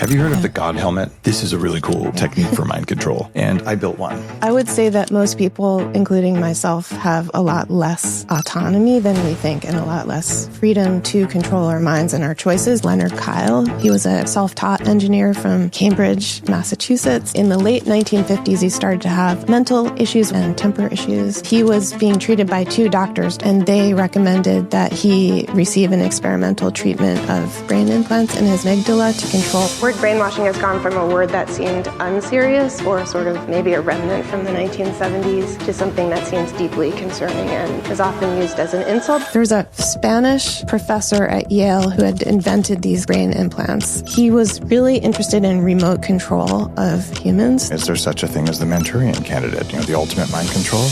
Have you heard of the God helmet? This is a really cool technique for mind control, and I built one. I would say that most people, including myself, have a lot less autonomy than we think and a lot less freedom to control our minds and our choices. Leonard Kyle, he was a self-taught engineer from Cambridge, Massachusetts. In the late 1950s, he started to have mental issues and temper issues. He was being treated by two doctors, and they recommended that he receive an experimental treatment of brain implants in his amygdala to control. The word brainwashing has gone from a word that seemed unserious or sort of maybe a remnant from the 1970s to something that seems deeply concerning and is often used as an insult. There's a Spanish professor at Yale who had invented these brain implants. He was really interested in remote control of humans. Is there such a thing as the Manchurian Candidate, the ultimate mind control?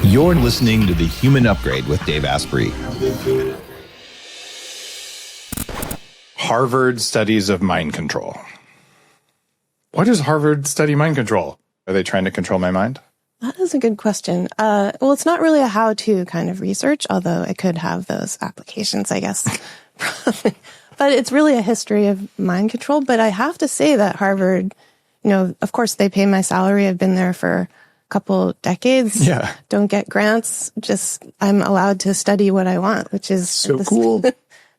You're listening to The Human Upgrade with Dave Asprey. Harvard studies of mind control. Why does Harvard study mind control? Are they trying to control my mind? That is a good question. Well, it's not really a how-to kind of research, although it could have those applications, I guess. But it's really a history of mind control. But I have to say that Harvard, of course, they pay my salary. I've been there for a couple decades. Yeah. Don't get grants. I'm allowed to study what I want, which is so cool.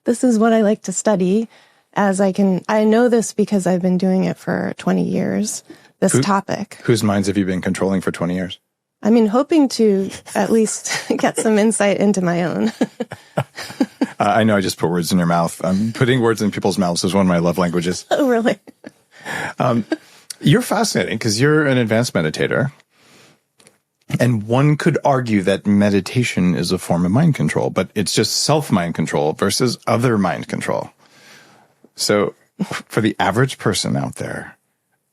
This is what I like to study I know this because I've been doing it for 20 years, this topic. Whose minds have you been controlling for 20 years? I mean, hoping to at least get some insight into my own. I know I just put words in your mouth. Putting words in people's mouths is one of my love languages. Oh, really? You're fascinating because you're an advanced meditator. And one could argue that meditation is a form of mind control, but it's just self-mind control versus other mind control. So for the average person out there,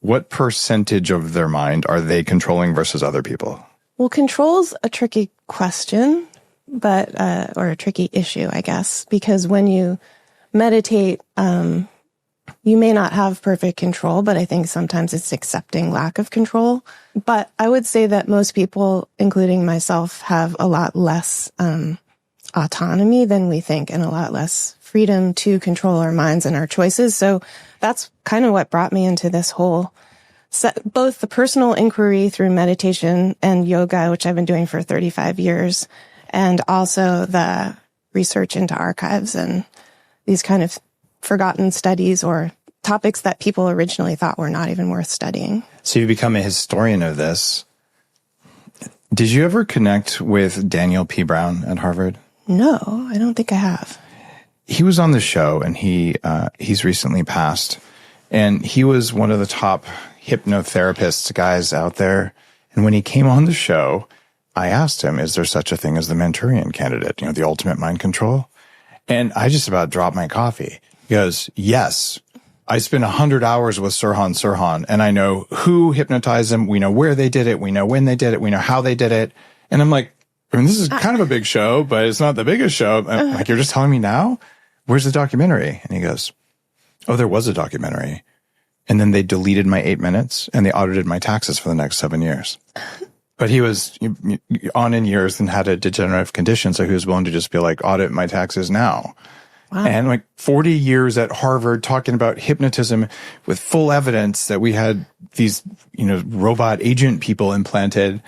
what percentage of their mind are they controlling versus other people? Well, control's a tricky question, or a tricky issue, I guess, because when you meditate, you may not have perfect control, but I think sometimes it's accepting lack of control. But I would say that most people, including myself, have a lot less autonomy than we think and a lot less freedom to control our minds and our choices. So that's kind of what brought me into this whole, both the personal inquiry through meditation and yoga, which I've been doing for 35 years, and also the research into archives and these kind of forgotten studies or topics that people originally thought were not even worth studying. So you become a historian of this. Did you ever connect with Daniel P. Brown at Harvard? No, I don't think I have. He was on the show, and he's recently passed. And he was one of the top hypnotherapist guys out there. And when he came on the show, I asked him, is there such a thing as the Manchurian Candidate, the ultimate mind control? And I just about dropped my coffee. He goes, yes, I spent 100 hours with Sirhan Sirhan, and I know who hypnotized them. We know where they did it. We know when they did it. We know how they did it. And I'm like, this is kind of a big show, but it's not the biggest show. I'm like, you're just telling me now? Where's the documentary? And he goes, oh, there was a documentary. And then they deleted my 8 minutes and they audited my taxes for the next 7 years. But he was on in years and had a degenerative condition. So he was willing to just be like, audit my taxes now. Wow. And 40 years at Harvard talking about hypnotism with full evidence that we had these, robot agent people implanted.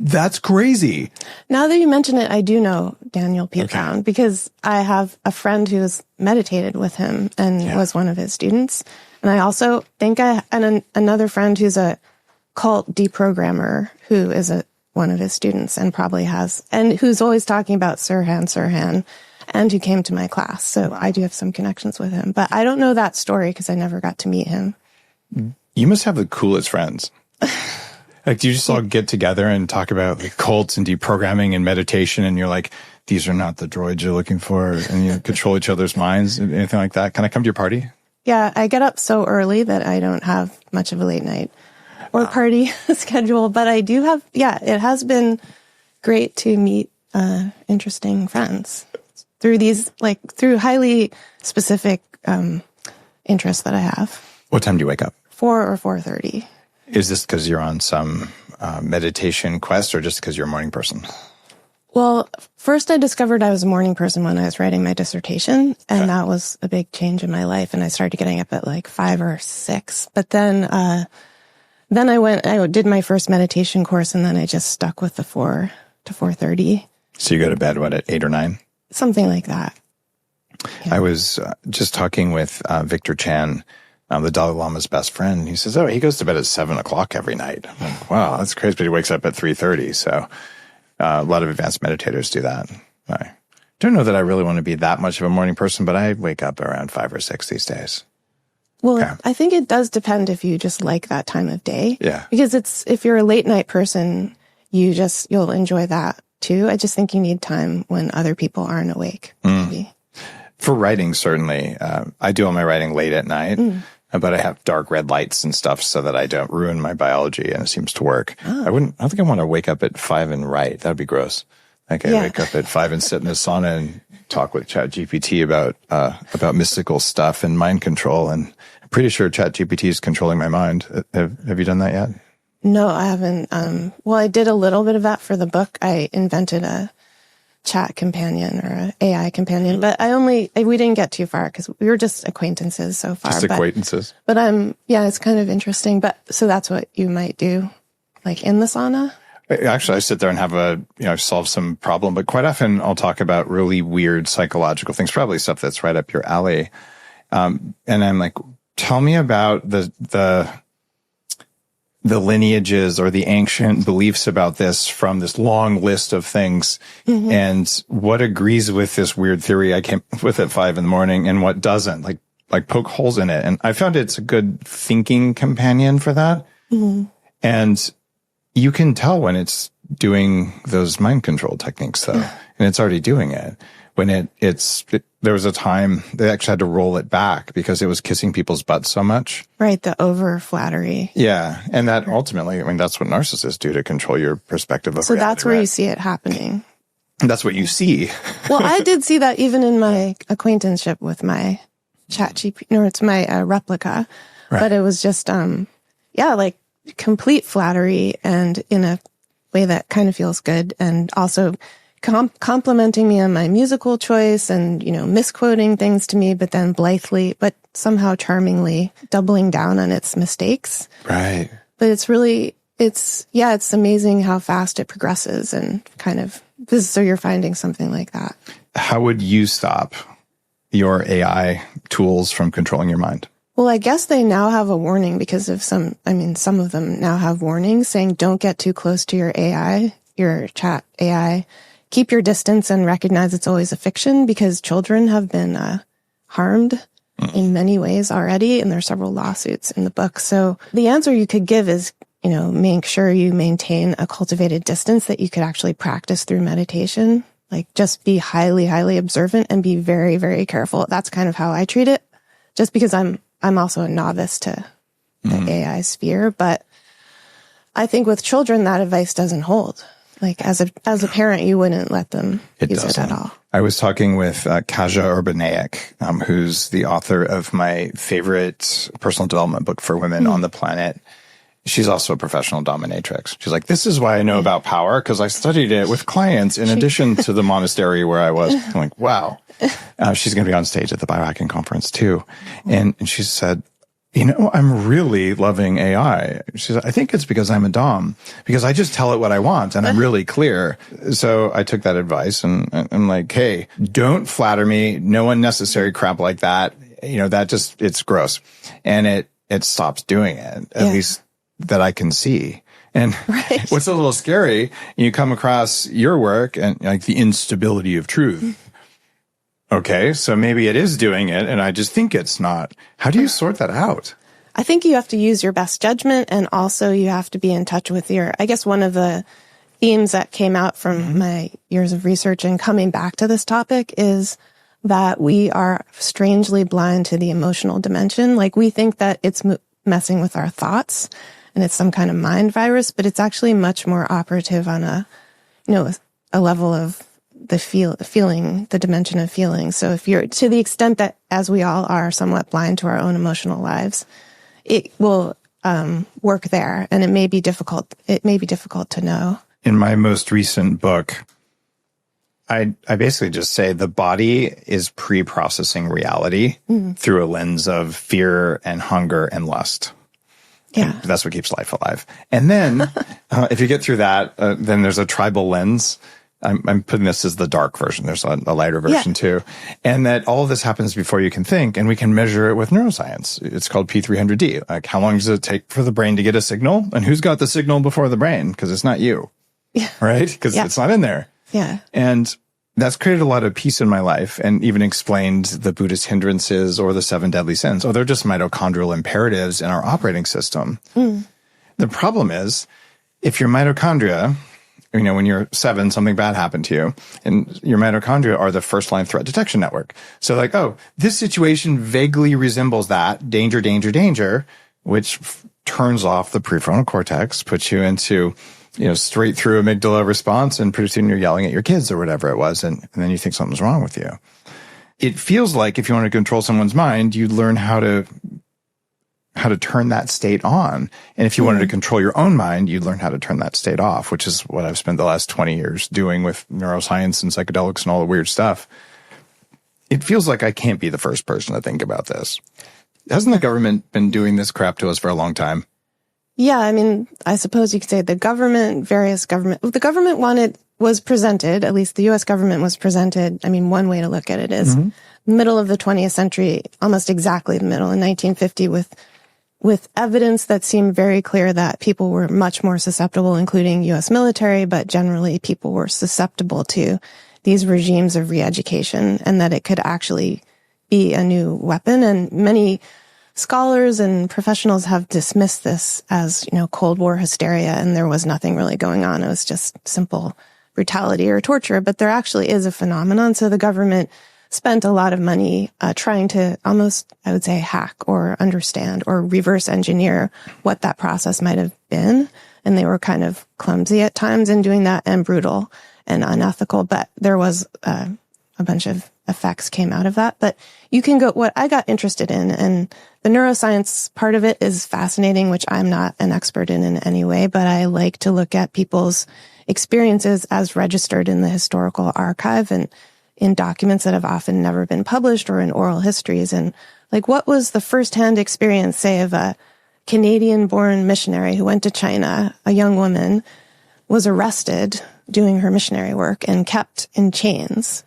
That's crazy. Now that you mention it, I do know Daniel P. Brown because I have a friend who has meditated with him and was one of his students. And I also think another friend who's a cult deprogrammer who is one of his students and probably has, and who's always talking about Sirhan Sirhan and who came to my class. So I do have some connections with him, but I don't know that story because I never got to meet him. You must have the coolest friends. Do you just all get together and talk about cults and deprogramming and meditation and you're like, these are not the droids you're looking for, and you control each other's minds, anything like that? Can I come to your party? Yeah, I get up so early that I don't have much of a late night or party schedule, but I do have, it has been great to meet interesting friends through these, through highly specific interests that I have. What time do you wake up? 4 or 4:30. Is this because you're on some meditation quest or just because you're a morning person? Well, first I discovered I was a morning person when I was writing my dissertation, and that was a big change in my life. And I started getting up at like 5 or 6. But then I did my first meditation course, and then I just stuck with the 4 to 4:30. So you go to bed, what, at 8 or 9? Something like that. Yeah. I was just talking with Victor Chan, the Dalai Lama's best friend. He says, he goes to bed at 7 o'clock every night. I'm like, wow, that's crazy. But he wakes up at 3:30. So a lot of advanced meditators do that. I don't know that I really want to be that much of a morning person, but I wake up around 5 or 6 these days. Well, okay. I think it does depend if you just like that time of day. Yeah. Because if you're a late night person, you'll enjoy that too. I just think you need time when other people aren't awake. Maybe. For writing, certainly. I do all my writing late at night, but I have dark red lights and stuff so that I don't ruin my biology, and it seems to work. I don't think I want to wake up at 5 and write. That'd be gross. Like I wake up at 5 and sit in the sauna and talk with ChatGPT about mystical stuff and mind control. And I'm pretty sure ChatGPT is controlling my mind. Have you done that yet? No, I haven't. Well, I did a little bit of that for the book. I invented a chat companion or an AI companion, but we didn't get too far because we were just acquaintances so far. Just acquaintances. But it's kind of interesting. But so that's what you might do, like in the sauna? Actually, I sit there and have solve some problem, but quite often I'll talk about really weird psychological things, probably stuff that's right up your alley. And I'm like, tell me about the lineages or the ancient beliefs about this from this long list of things, and what agrees with this weird theory I came up with at 5 a.m. and what doesn't, like poke holes in it. And I found it's a good thinking companion for that. And you can tell when it's doing those mind control techniques though, and it's already doing it. When there was a time they actually had to roll it back because it was kissing people's butts so much. Right, the over flattery. Yeah, and that ultimately, that's what narcissists do to control your perspective of reality. So that's where you see it happening. And that's what you see. Well, I did see that even in my acquaintanceship with my ChatGPT, it's my replica, but it was just, like complete flattery and in a way that kind of feels good, and also complimenting me on my musical choice and, misquoting things to me, but then blithely, but somehow charmingly doubling down on its mistakes. Right. But it's amazing how fast it progresses and kind of, so you're finding something like that. How would you stop your AI tools from controlling your mind? Well, I guess they now have a warning because of some of them now have warnings saying don't get too close to your AI, your chat AI. Keep your distance and recognize it's always a fiction, because children have been harmed in many ways already, and there are several lawsuits in the book. So the answer you could give is, make sure you maintain a cultivated distance that you could actually practice through meditation. Like just be highly, highly observant and be very, very careful. That's kind of how I treat it, just because I'm also a novice to the AI sphere. But I think with children, that advice doesn't hold. Like as a parent, you wouldn't let them use it at all. I was talking with Kaja Urbanaic, who's the author of my favorite personal development book for women on the planet. She's also a professional dominatrix. She's like, this is why I know about power, because I studied it with clients in addition to the monastery where I was. I'm like, wow. She's going to be on stage at the Biohacking Conference too. And she said, I'm really loving AI. She said, I think it's because I'm a dom, because I just tell it what I want and I'm really clear. So I took that advice and I'm like, hey, don't flatter me. No unnecessary crap like that. It's gross. And it stops doing it, at least that I can see. And what's a little scary, you come across your work and like the instability of truth. Okay, so maybe it is doing it, and I just think it's not. How do you sort that out? I think you have to use your best judgment, and also you have to be in touch with I guess one of the themes that came out from my years of research and coming back to this topic is that we are strangely blind to the emotional dimension. Like we think that it's messing with our thoughts, and it's some kind of mind virus, but it's actually much more operative on a level of the feeling, the dimension of feeling. So if you're, to the extent that as we all are somewhat blind to our own emotional lives, it will work there, and it may be difficult. It may be difficult to know. In my most recent book, I basically just say the body is pre-processing reality through a lens of fear and hunger and lust. Yeah. And that's what keeps life alive. And then if you get through that, then there's a tribal lens. I'm putting this as the dark version. There's a lighter version too. And that all of this happens before you can think, and we can measure it with neuroscience. It's called P300D. Like, how long does it take for the brain to get a signal? And who's got the signal before the brain? Because it's not you. Yeah. Right? Because it's not in there. Yeah. And that's created a lot of peace in my life, and even explained the Buddhist hindrances or the 7 deadly sins. Oh, they're just mitochondrial imperatives in our operating system. The problem is, if your mitochondria, when you're 7, something bad happened to you, and your mitochondria are the first line threat detection network. So like, oh, this situation vaguely resembles that, danger, danger, danger, which turns off the prefrontal cortex, puts you into, straight through amygdala response, and pretty soon you're yelling at your kids or whatever it was. And then you think something's wrong with you. It feels like if you want to control someone's mind, you learn how to turn that state on. And if you wanted to control your own mind, you'd learn how to turn that state off, which is what I've spent the last 20 years doing with neuroscience and psychedelics and all the weird stuff. It feels like I can't be the first person to think about this. Hasn't the government been doing this crap to us for a long time? Yeah, I mean, I suppose you could say the government was presented, at least the U.S. government was presented. I mean, one way to look at it is middle of the 20th century, almost exactly the middle in 1950, with evidence that seemed very clear that people were much more susceptible, including U.S. military, but generally people were susceptible to these regimes of re-education, and that it could actually be a new weapon. And many scholars and professionals have dismissed this as, Cold War hysteria, and there was nothing really going on. It was just simple brutality or torture, but there actually is a phenomenon. So the government spent a lot of money trying to almost, I would say, hack or understand or reverse engineer what that process might have been. And they were kind of clumsy at times in doing that, and brutal and unethical. But there was a bunch of effects came out of that. But you can go, what I got interested in, and the neuroscience part of it is fascinating, which I'm not an expert in any way, but I like to look at people's experiences as registered in the historical archive and in documents that have often never been published or in oral histories. And like, what was the firsthand experience, say, of a Canadian-born missionary who went to China, a young woman, was arrested doing her missionary work and kept in chains,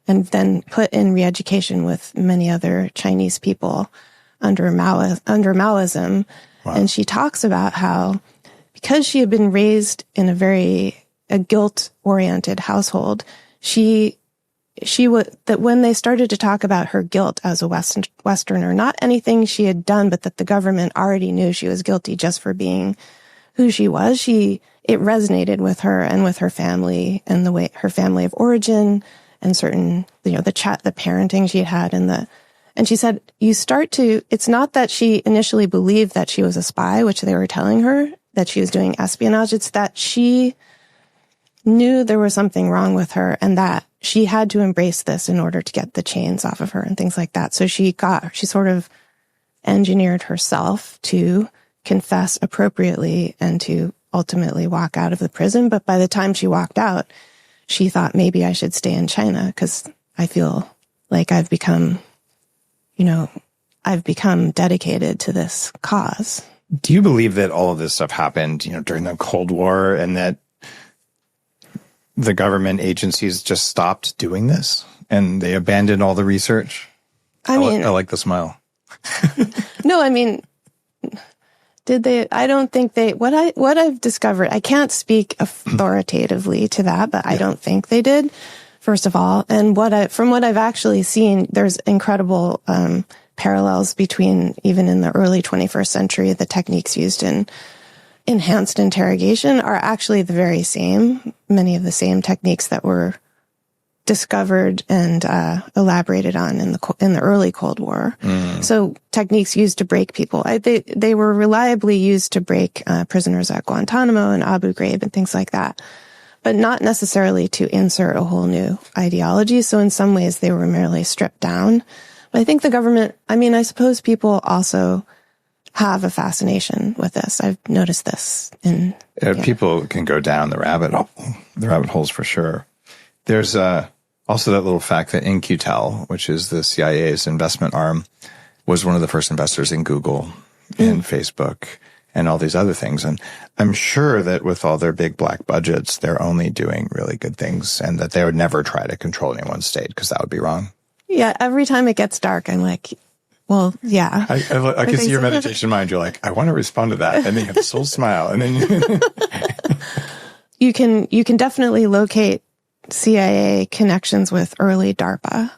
and then put in re-education with many other Chinese people under Maoism. Wow. And she talks about how, because she had been raised in a guilt-oriented household, she would, that when they started to talk about her guilt as a Westerner, not anything she had done, but that the government already knew she was guilty just for being who she was, it resonated with her and with her family and the way her family of origin and certain, the parenting she had and she said, it's not that she initially believed that she was a spy, which they were telling her, that she was doing espionage. It's that she knew there was something wrong with her and that she had to embrace this in order to get the chains off of her and things like that. So she sort of engineered herself to confess appropriately and to ultimately walk out of the prison. But by the time she walked out, she thought, maybe I should stay in China because I feel like I've become dedicated to this cause. Do you believe that all of this stuff happened, during the Cold War, and that the government agencies just stopped doing this and they abandoned all the research? I like the smile. No, I mean, did they? I don't think they. What I've discovered, I can't speak authoritatively to that, but I don't think they did. First of all, and from what I've actually seen, there's incredible parallels between, even in the early 21st century, the techniques used in enhanced interrogation are actually the very same. Many of the same techniques that were discovered and elaborated on in the early Cold War. So techniques used to break people. They were reliably used to break prisoners at Guantanamo and Abu Ghraib and things like that, but not necessarily to insert a whole new ideology. So in some ways they were merely stripped down. But I think the government, I suppose people also have a fascination with this. I've noticed this people can go down the rabbit holes for sure. There's also that little fact that In-Q-Tel, which is the CIA's investment arm, was one of the first investors in Google and Facebook and all these other things. And I'm sure that with all their big black budgets, they're only doing really good things, and that they would never try to control anyone's state, because that would be wrong. Yeah. Every time it gets dark, I'm like, well, yeah. I can see your meditation mind. You're like, I want to respond to that. And then you have this whole smile. And then you can definitely locate CIA connections with early DARPA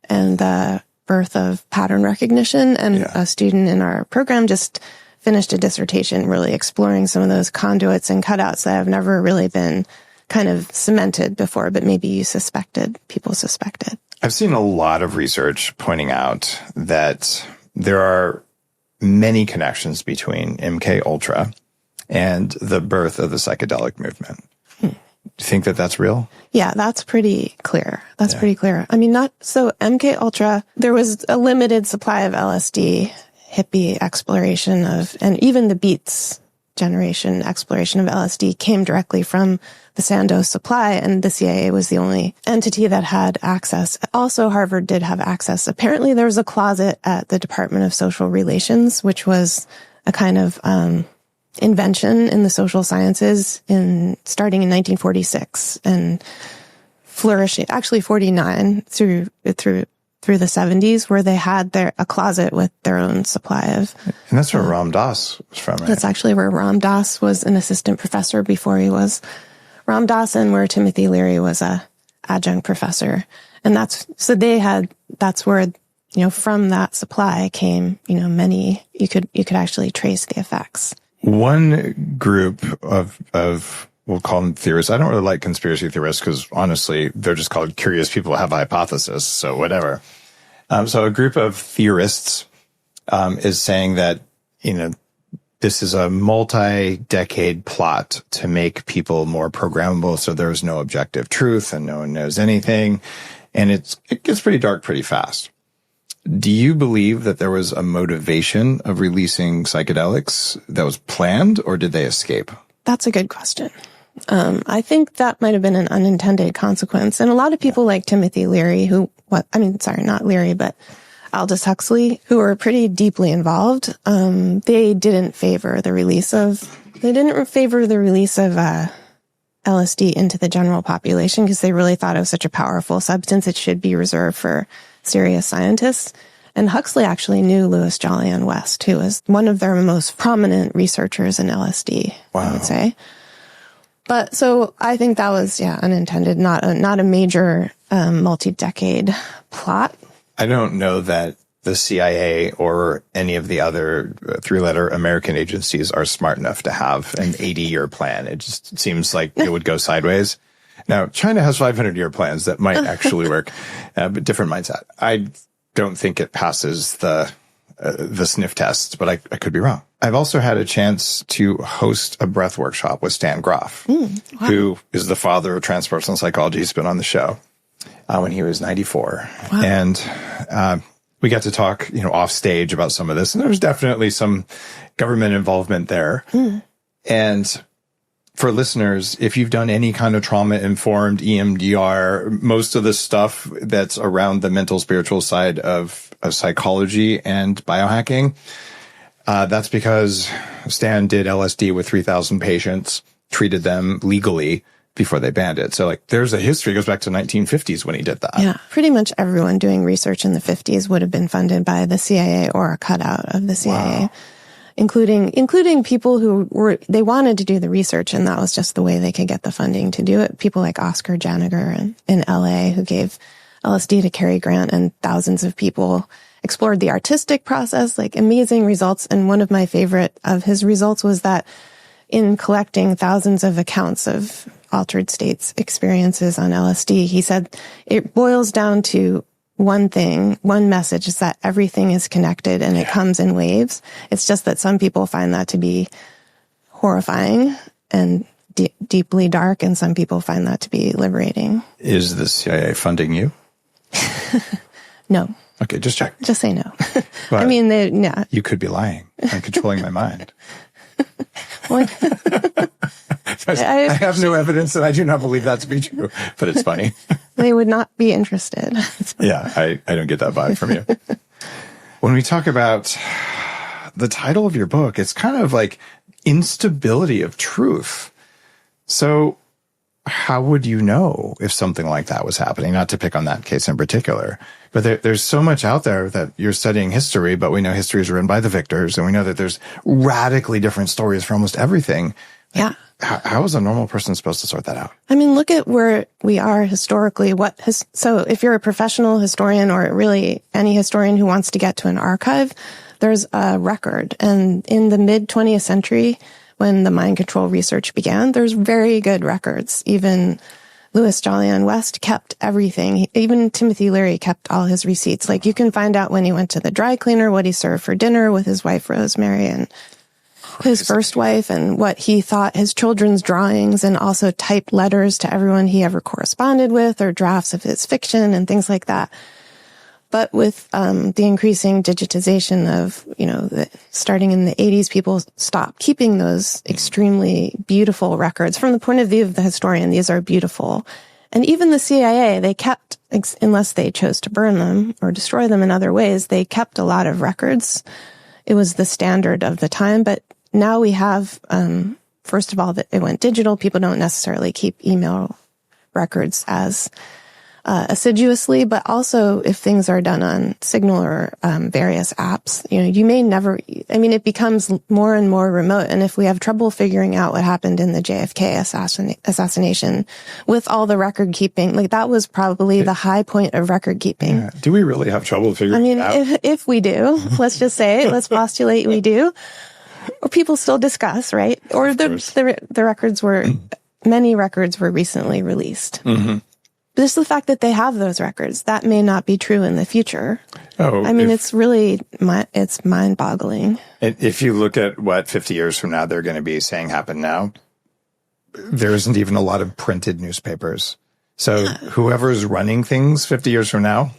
and the birth of pattern recognition. And a student in our program just finished a dissertation really exploring some of those conduits and cutouts that have never really been kind of cemented before, but maybe people suspected. I've seen a lot of research pointing out that there are many connections between MK Ultra and the birth of the psychedelic movement. Do you think that that's real? Yeah, that's pretty clear. Pretty clear. I mean, MK Ultra, there was a limited supply of LSD, hippie exploration and even the Beats generation exploration of LSD came directly from the Sandoz supply, and the CIA was the only entity that had access. Also, Harvard did have access. Apparently, there was a closet at the Department of Social Relations, which was a kind of invention in the social sciences starting in 1946 and flourishing, actually 49 through the 70s, where they had a closet with their own supply of. And that's where Ram Dass was from, right? That's actually where Ram Dass was an assistant professor before he was Ram Dass, and where Timothy Leary was a adjunct professor. And that's where, from that supply came, many, you could actually trace the effects. One group of we'll call them theorists. I don't really like conspiracy theorists because honestly, they're just called curious people who have a hypothesis. So whatever. So a group of theorists is saying that, this is a multi-decade plot to make people more programmable, so there's no objective truth and no one knows anything. And it gets pretty dark pretty fast. Do you believe that there was a motivation of releasing psychedelics that was planned, or did they escape? That's a good question. I think that might have been an unintended consequence. And a lot of people like Timothy Leary, not Leary, but Aldous Huxley, who were pretty deeply involved, they didn't favor the release of LSD into the general population because they really thought it was such a powerful substance. It should be reserved for serious scientists. And Huxley actually knew Louis Jolyon West, who was one of their most prominent researchers in LSD, wow. I would say. But so I think that was, unintended, not a major multi-decade plot. I don't know that the CIA or any of the other three-letter American agencies are smart enough to have an 80-year plan. It just seems like it would go sideways. Now, China has 500-year plans that might actually work, but different mindset. I don't think it passes the sniff test, but I could be wrong. I've also had a chance to host a breath workshop with Stan Groff, wow. who is the father of transpersonal psychology. He's been on the show when he was 94. Wow. And we got to talk, off stage about some of this. And there was definitely some government involvement there. And for listeners, if you've done any kind of trauma-informed EMDR, most of the stuff that's around the mental, spiritual side of psychology and biohacking, that's because Stan did LSD with 3,000 patients, treated them legally before they banned it. So there's a history, it goes back to 1950s when he did that. Yeah. Pretty much everyone doing research in the 50s would have been funded by the CIA or a cutout of the CIA, wow. including people who they wanted to do the research, and that was just the way they could get the funding to do it. People like Oscar Janiger in LA, who gave LSD to Cary Grant, and thousands of people explored the artistic process, amazing results. And one of my favorite of his results was that in collecting thousands of accounts of altered states experiences on LSD, he said it boils down to one thing, one message, is that everything is connected and it comes in waves. It's just that some people find that to be horrifying and deeply dark, and some people find that to be liberating. Is the CIA funding you? No. Okay, just check. Just say no. I mean, you could be lying and controlling my mind. I have no evidence and I do not believe that to be true, but it's funny. They would not be interested. Yeah, I don't get that vibe from you. When we talk about the title of your book, it's kind of like instability of truth. So how would you know if something like that was happening? Not to pick on that case in particular, but there's so much out there that you're studying history, but we know history is written by the victors, and we know that there's radically different stories for almost everything. Yeah. How is a normal person supposed to sort that out? I mean, look at where we are historically. So if you're a professional historian or really any historian who wants to get to an archive, there's a record. And in the mid 20th century, when the mind control research began, there's very good records. Even Louis Jolyon West kept everything. Even Timothy Leary kept all his receipts. Like, you can find out when he went to the dry cleaner, what he served for dinner with his wife, Rosemary, and his first wife, and what he thought his children's drawings, and also typed letters to everyone he ever corresponded with, or drafts of his fiction and things like that. But with the increasing digitization of, starting in the 80s, people stopped keeping those extremely beautiful records. From the point of view of the historian, these are beautiful. And even the CIA, they kept, unless they chose to burn them or destroy them in other ways, they kept a lot of records. It was the standard of the time. But now we have, first of all, that it went digital. People don't necessarily keep email records as assiduously, but also if things are done on Signal or various apps, you may never, it becomes more and more remote. And if we have trouble figuring out what happened in the JFK assassination with all the record keeping, like, that was probably the high point of record keeping. Yeah. Do we really have trouble figuring it out? If we do, let's just say it, let's postulate we do, or people still discuss, right? Or the records many records were recently released. Mm-hmm. Just the fact that they have those records, that may not be true in the future. It's really, it's mind-boggling. If you look at what 50 years from now they're going to be saying happened now, there isn't even a lot of printed newspapers. So whoever's running things 50 years from now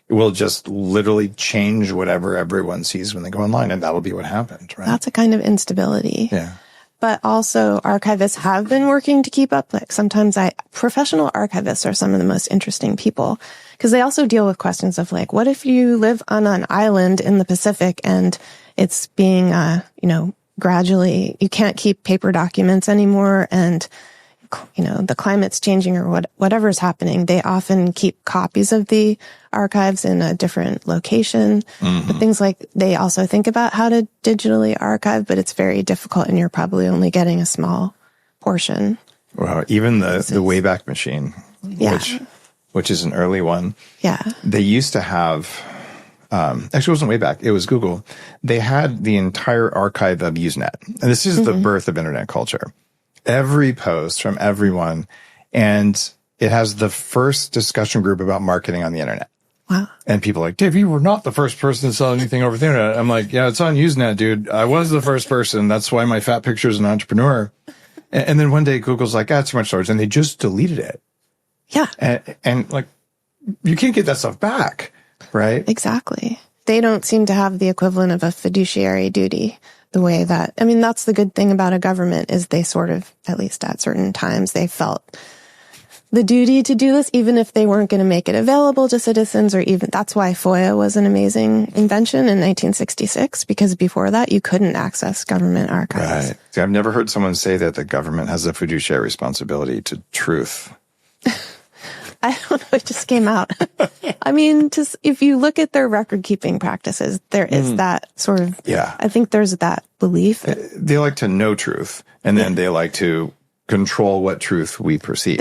will just literally change whatever everyone sees when they go online, and that'll be what happened, right? That's a kind of instability. Yeah. But also archivists have been working to keep up. Like, sometimes professional archivists are some of the most interesting people, because they also deal with questions of, like, what if you live on an island in the Pacific and it's being, gradually, you can't keep paper documents anymore, and, the climate's changing, or whatever's happening. They often keep copies of the archives in a different location. Mm-hmm. But things like, they also think about how to digitally archive, but it's very difficult, and you're probably only getting a small portion. Well, even the Wayback Machine, which is an early one. Yeah. They used to have, actually it wasn't Wayback, it was Google. They had the entire archive of Usenet. And this is the birth of internet culture. Every post from everyone, and it has the first discussion group about marketing on the internet. Wow. And people are like, Dave, you were not the first person to sell anything over the internet. I'm like, yeah, it's on Usenet, dude. I was the first person. That's why my fat picture is an entrepreneur. And then one day Google's like, too much storage. And they just deleted it. Yeah. And like, you can't get that stuff back, right? Exactly. They don't seem to have the equivalent of a fiduciary duty. The way that, that's the good thing about a government, is they sort of, at least at certain times, they felt the duty to do this, even if they weren't going to make it available to citizens, or even, that's why FOIA was an amazing invention in 1966, because before that, you couldn't access government archives. Right. See, I've never heard someone say that the government has a fiduciary responsibility to truth. I don't know, it just came out. If you look at their record keeping practices, there is that sort of, I think there's that belief. They like to know truth, and then they like to control what truth we perceive.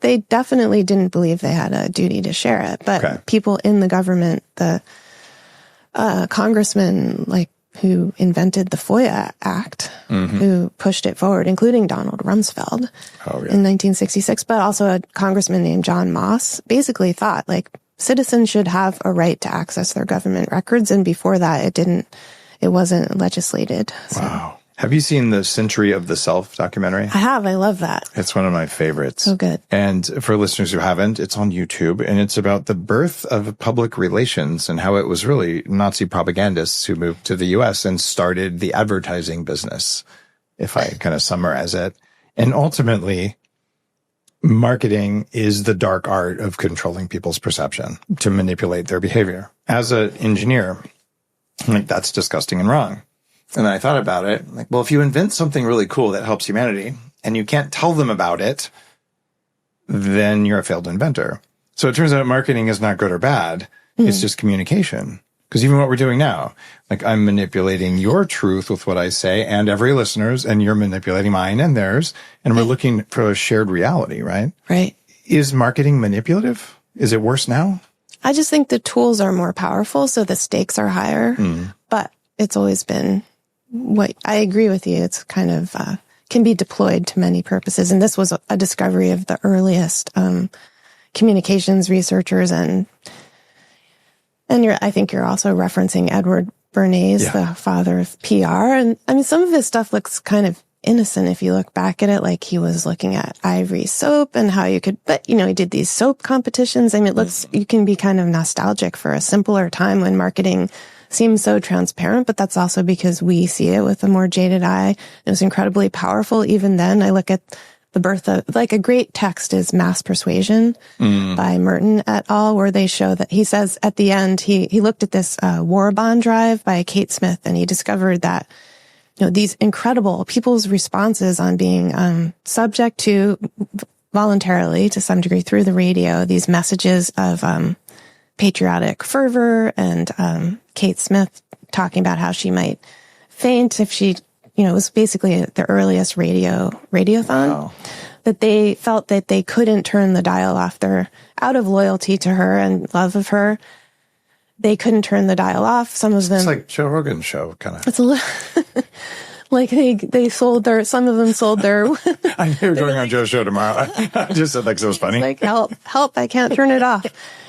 They definitely didn't believe they had a duty to share it, but people in the government, the congressmen, like, who invented the FOIA Act, who pushed it forward, including Donald Rumsfeld in 1966, but also a congressman named John Moss, basically thought, like, citizens should have a right to access their government records. And before that, it wasn't legislated. So. Wow. Have you seen the Century of the Self documentary? I have. I love that. It's one of my favorites. So good. And for listeners who haven't, it's on YouTube, and it's about the birth of public relations and how it was really Nazi propagandists who moved to the US and started the advertising business, if I kind of summarize it. And ultimately, marketing is the dark art of controlling people's perception to manipulate their behavior. As an engineer, like, that's disgusting and wrong. And then I thought about it, like, well, if you invent something really cool that helps humanity and you can't tell them about it, then you're a failed inventor. So it turns out marketing is not good or bad. It's just communication. Because even what we're doing now, like, I'm manipulating your truth with what I say and every listener's, and you're manipulating mine and theirs. And we're looking for a shared reality, right? Right. Is marketing manipulative? Is it worse now? I just think the tools are more powerful, so the stakes are higher. But it's always been what I agree with you. It's kind of can be deployed to many purposes. And this was a discovery of the earliest communications researchers. And I think you're also referencing Edward Bernays, the father of PR. And I mean, some of his stuff looks kind of innocent if you look back at it, like he was looking at ivory soap and how you could, but he did these soap competitions. I mean, it looks, you can be kind of nostalgic for a simpler time when marketing seems so transparent, but that's also because we see it with a more jaded eye. It was incredibly powerful. Even then, I look at the birth of, like, a great text is Mass Persuasion by Merton et al., where they show that he says at the end, he looked at this war bond drive by Kate Smith, and he discovered that these incredible people's responses on being subject to, voluntarily to some degree through the radio, these messages of patriotic fervor, and Kate Smith talking about how she might faint if she, it was basically the earliest radiothon. Wow. That they felt that they couldn't turn the dial off. They're out of loyalty to her and love of her. They couldn't turn the dial off. Some of them. It's like Joe Rogan's show, kind of. It's a little like they sold their. Some of them sold their. I knew you were going on Joe's show tomorrow. I just said, like, so it was funny. Like, help! I can't turn it off.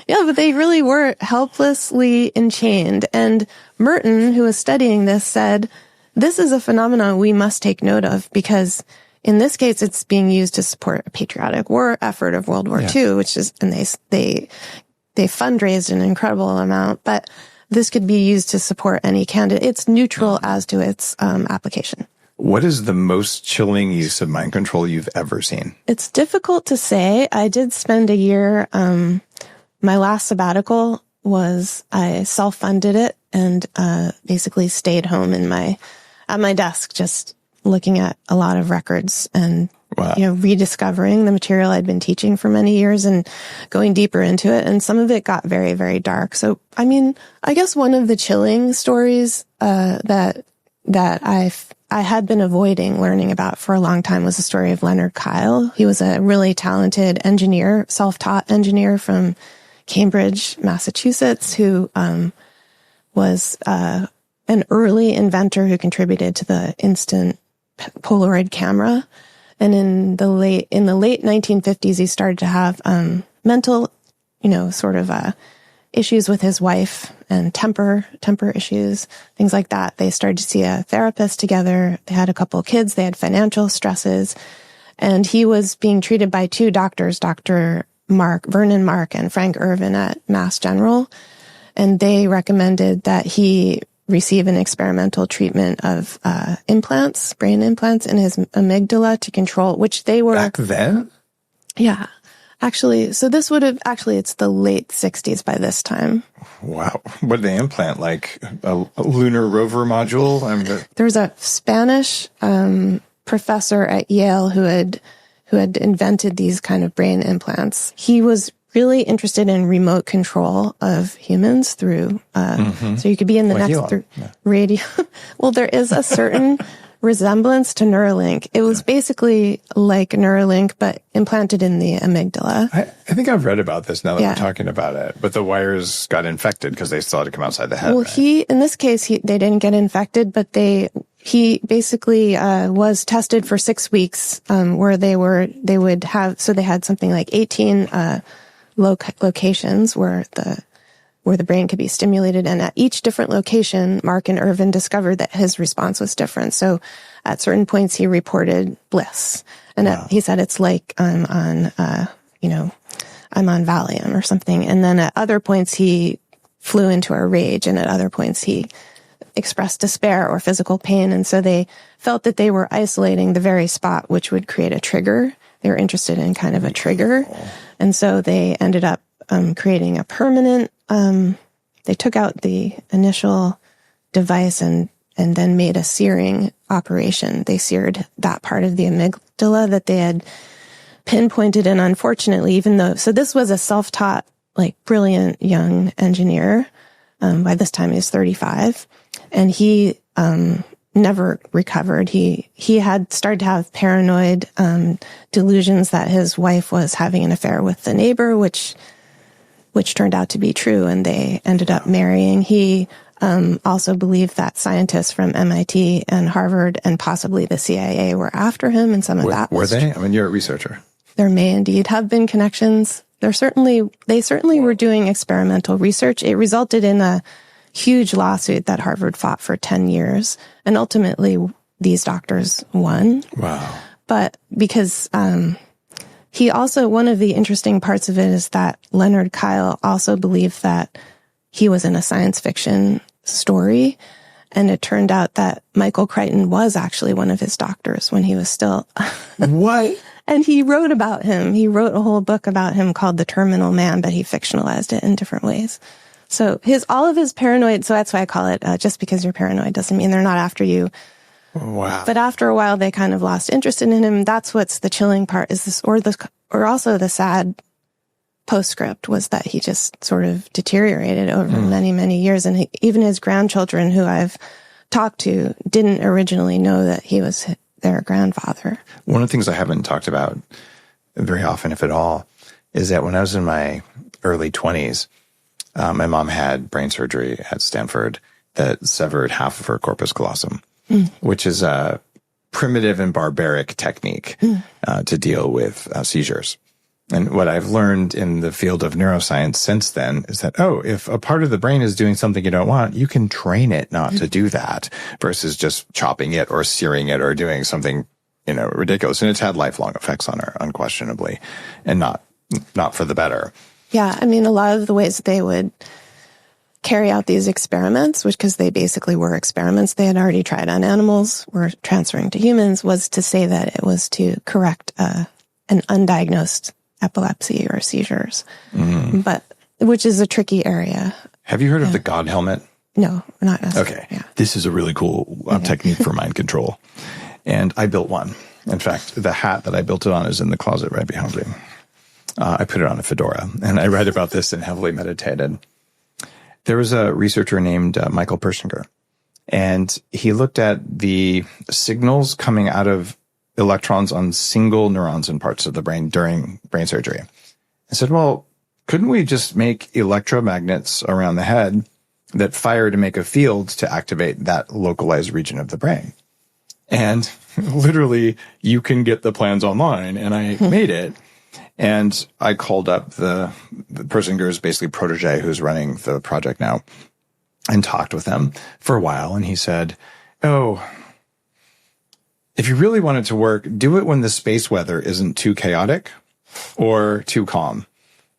Yeah, but they really were helplessly enchained. And Merton, who was studying this, said, this is a phenomenon we must take note of, because in this case, it's being used to support a patriotic war effort of World War II, which is, and they fundraised an incredible amount, but this could be used to support any candidate. It's neutral as to its application. What is the most chilling use of mind control you've ever seen? It's difficult to say. I did spend a year, my last sabbatical was, I self-funded it and basically stayed home at my desk, just looking at a lot of records and rediscovering the material I'd been teaching for many years and going deeper into it. And some of it got very, very dark. So, I mean, I guess one of the chilling stories that I had been avoiding learning about for a long time was the story of Leonard Kyle. He was a really talented engineer, self-taught engineer from Cambridge, Massachusetts, who was an early inventor who contributed to the instant Polaroid camera. And in the late 1950s, he started to have mental, issues with his wife and temper issues, things like that. They started to see a therapist together. They had a couple of kids. They had financial stresses. And he was being treated by two doctors, Dr. Vernon Mark and Frank Irvin at Mass General. And they recommended that he receive an experimental treatment of implants, brain implants in his amygdala to control, which they were... Back then? Yeah. Actually, so this would have... Actually, it's the late 60s by this time. Wow. What did they implant? Like a lunar rover module? There was a Spanish professor at Yale who had invented these kind of brain implants. He was really interested in remote control of humans through, so you could be in the nest through radio. Well, there is a certain resemblance to Neuralink. It was basically like Neuralink, but implanted in the amygdala. I think I've read about this now that we're talking about it, but the wires got infected because they still had to come outside the head. Well, right? in this case, they didn't get infected, but he basically was tested for 6 weeks, where they had something like 18 locations where the brain could be stimulated. And at each different location, Mark and Irvin discovered that his response was different. So at certain points, he reported bliss. And he said, it's like I'm on Valium or something. And then at other points, he flew into a rage. And at other points, he express despair or physical pain. And so they felt that they were isolating the very spot which would create a trigger. They were interested in kind of a trigger. And so they ended up creating a permanent, they took out the initial device and then made a searing operation. They seared that part of the amygdala that they had pinpointed. And unfortunately, even though, so this was a self-taught, like brilliant young engineer. By this time he was 35, and he never recovered. He had started to have paranoid delusions that his wife was having an affair with the neighbor, which turned out to be true, and they ended up marrying. He also believed that scientists from MIT and Harvard and possibly the CIA were after him, and some of that were they? I mean, you're a researcher. There may indeed have been connections. They certainly were doing experimental research. It resulted in a huge lawsuit that Harvard fought for 10 years. And ultimately, these doctors won. Wow. But because he also, one of the interesting parts of it is that Leonard Kyle also believed that he was in a science fiction story. And it turned out that Michael Crichton was actually one of his doctors when he was still... What? And he wrote about him. He wrote a whole book about him called The Terminal Man, but he fictionalized it in different ways. So all of his paranoid, so that's why I call it, just because you're paranoid doesn't mean they're not after you. Wow. But after a while, they kind of lost interest in him. That's what's the chilling part is this, or also the sad postscript was that he just sort of deteriorated over many, many years. And even his grandchildren who I've talked to didn't originally know that he was their grandfather. One of the things I haven't talked about very often, if at all, is that when I was in my early 20s, my mom had brain surgery at Stanford that severed half of her corpus callosum, which is a primitive and barbaric technique to deal with seizures. And what I've learned in the field of neuroscience since then is that, if a part of the brain is doing something you don't want, you can train it not to do that versus just chopping it or searing it or doing something, ridiculous. And it's had lifelong effects on her, unquestionably, and not for the better. Yeah. I mean, a lot of the ways that they would carry out these experiments, because they basically were experiments they had already tried on animals, were transferring to humans, was to say that it was to correct an undiagnosed epilepsy or seizures, but which is a tricky area. Have you heard of the God helmet? No, not necessarily. Okay. Yeah. This is a really cool technique for mind control. And I built one. In fact, the hat that I built it on is in the closet right behind me. I put it on a fedora, and I read about this and heavily meditated. There was a researcher named Michael Persinger, and he looked at the signals coming out of electrons on single neurons in parts of the brain during brain surgery. I said, well, couldn't we just make electromagnets around the head that fire to make a field to activate that localized region of the brain? And literally, you can get the plans online, and I made it. And I called up the Persinger's basically protege who's running the project now and talked with him for a while. And he said, if you really want it to work, do it when the space weather isn't too chaotic or too calm.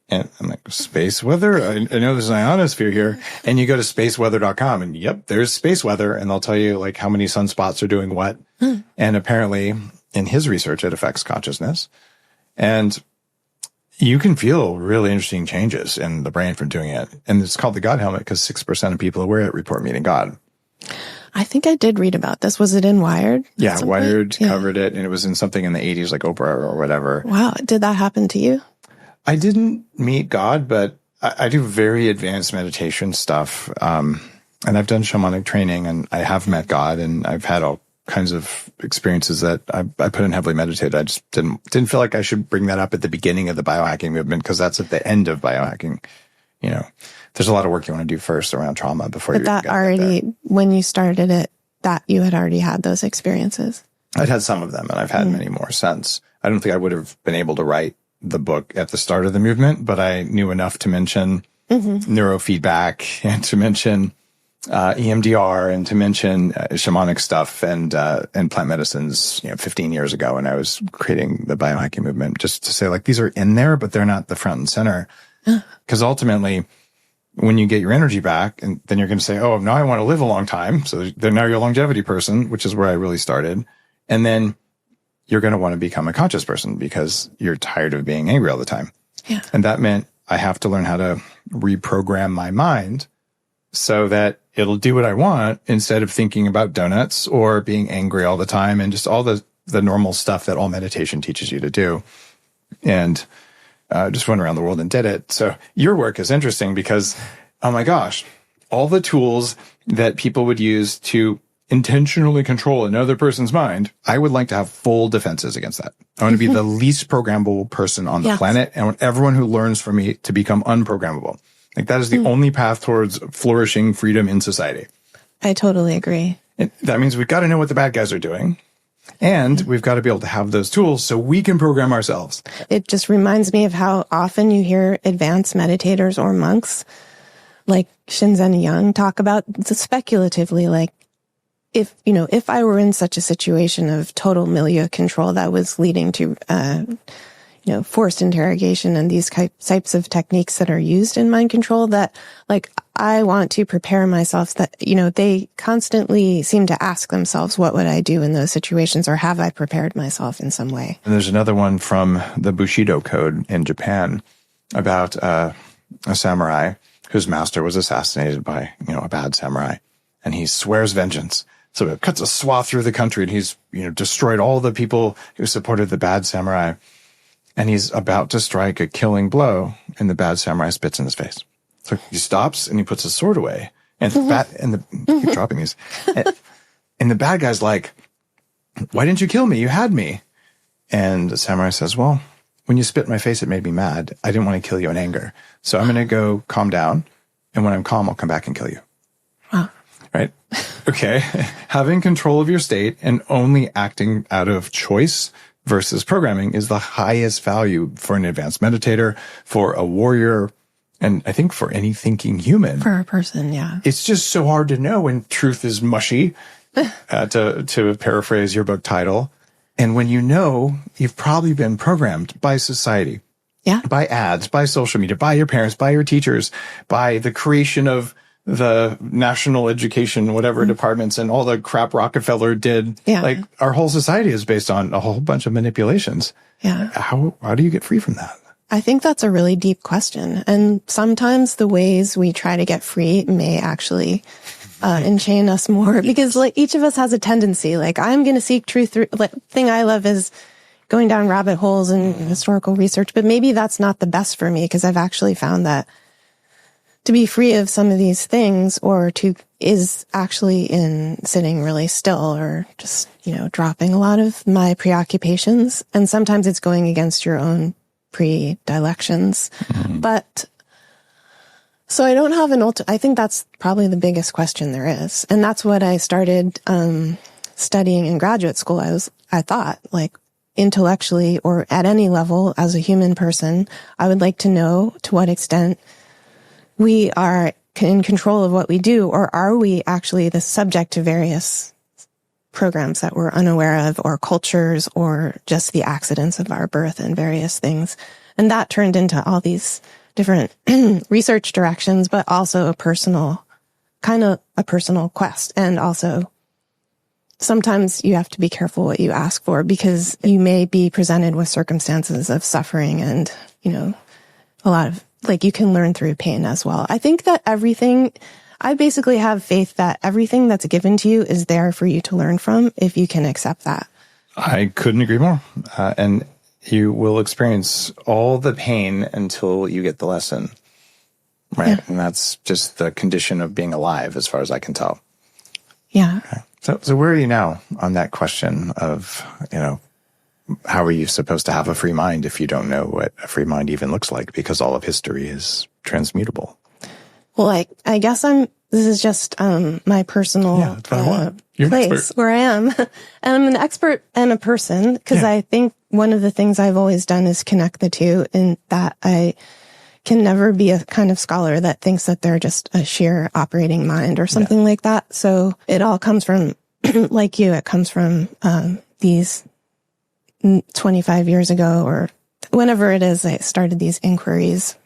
And I'm like, space weather? I know there's an ionosphere here. And you go to spaceweather.com and yep, there's space weather. And they'll tell you like how many sunspots are doing what. And apparently in his research, it affects consciousness. And you can feel really interesting changes in the brain from doing it. And it's called the God helmet because 6% of people who wear it report meeting God. I think I did read about this. Was it in Wired? Yeah, Wired covered it, and it was in something in the 80s, like Oprah or whatever. Wow. Did that happen to you? I didn't meet God, but I do very advanced meditation stuff. And I've done shamanic training, and I have met God, and I've had all kinds of experiences that I put in heavily meditated. I just didn't feel like I should bring that up at the beginning of the biohacking movement because that's at the end of biohacking. There's a lot of work you want to do first around trauma before you get there. When you started it, that you had already had those experiences. I'd had some of them, and I've had many more since. I don't think I would have been able to write the book at the start of the movement, but I knew enough to mention neurofeedback and to mention EMDR and to mention shamanic stuff and plant medicines, 15 years ago when I was creating the biohacking movement, just to say like, these are in there, but they're not the front and center. Because ultimately, when you get your energy back, and then you're going to say, oh, now I want to live a long time. So then now you're a longevity person, which is where I really started. And then you're going to want to become a conscious person because you're tired of being angry all the time. Yeah. And that meant I have to learn how to reprogram my mind so that it'll do what I want instead of thinking about donuts or being angry all the time and just all the normal stuff that all meditation teaches you to do. And just went around the world and did it. So your work is interesting because, oh my gosh, all the tools that people would use to intentionally control another person's mind, I would like to have full defenses against that. I want to be the least programmable person on the planet. And I want everyone who learns from me to become unprogrammable. Like that is the only path towards flourishing freedom in society. I totally agree. And that means we've got to know what the bad guys are doing. And we've got to be able to have those tools so we can program ourselves. It just reminds me of how often you hear advanced meditators or monks like Shinzen Young talk about speculatively, like, if I were in such a situation of total milieu control that was leading to, forced interrogation and these types of techniques that are used in mind control, that like, I want to prepare myself that, they constantly seem to ask themselves, what would I do in those situations? Or have I prepared myself in some way? And there's another one from the Bushido Code in Japan about a samurai whose master was assassinated by, a bad samurai. And he swears vengeance. So it cuts a swath through the country and he's, destroyed all the people who supported the bad samurai. And he's about to strike a killing blow and the bad samurai spits in his face. So he stops and he puts his sword away and keep dropping these. And the bad guy's like, why didn't you kill me? You had me. And the samurai says, well, when you spit in my face, it made me mad. I didn't want to kill you in anger. So I'm going to go calm down. And when I'm calm, I'll come back and kill you. Wow. Right? Okay. Having control of your state and only acting out of choice versus programming is the highest value for an advanced meditator, for a warrior, and I think for any thinking human. For a person, yeah. It's just so hard to know when truth is mushy, to paraphrase your book title. And when you've probably been programmed by society, by ads, by social media, by your parents, by your teachers, by the creation of the national education, whatever departments and all the crap Rockefeller did. Yeah. Like our whole society is based on a whole bunch of manipulations. Yeah. How do you get free from that? I think that's a really deep question. And sometimes the ways we try to get free may actually enchain us more because like each of us has a tendency, like I'm going to seek truth through, like thing I love is going down rabbit holes and historical research, but maybe that's not the best for me because I've actually found that to be free of some of these things is actually in sitting really still or just, dropping a lot of my preoccupations. And sometimes it's going against your own predilections. Mm-hmm. But so I don't have I think that's probably the biggest question there is. And that's what I started studying in graduate school. I thought like intellectually or at any level as a human person, I would like to know to what extent we are in control of what we do, or are we actually the subject to various programs that we're unaware of, or cultures, or just the accidents of our birth and various things. And that turned into all these different research directions, but also a personal quest. And also sometimes you have to be careful what you ask for because you may be presented with circumstances of suffering and, a lot of like you can learn through pain as well. I think that I basically have faith that everything that's given to you is there for you to learn from if you can accept that. I couldn't agree more. And you will experience all the pain until you get the lesson. Right. Yeah. And that's just the condition of being alive as far as I can tell. Yeah. Okay. So where are you now on that question of, how are you supposed to have a free mind if you don't know what a free mind even looks like because all of history is transmutable? Well, I guess this is just my personal place where I am. And I'm an expert and a person because I think one of the things I've always done is connect the two in that I can never be a kind of scholar that thinks that they're just a sheer operating mind or something like that. So it all comes from, like you, it comes from these 25 years ago or whenever it is I started these inquiries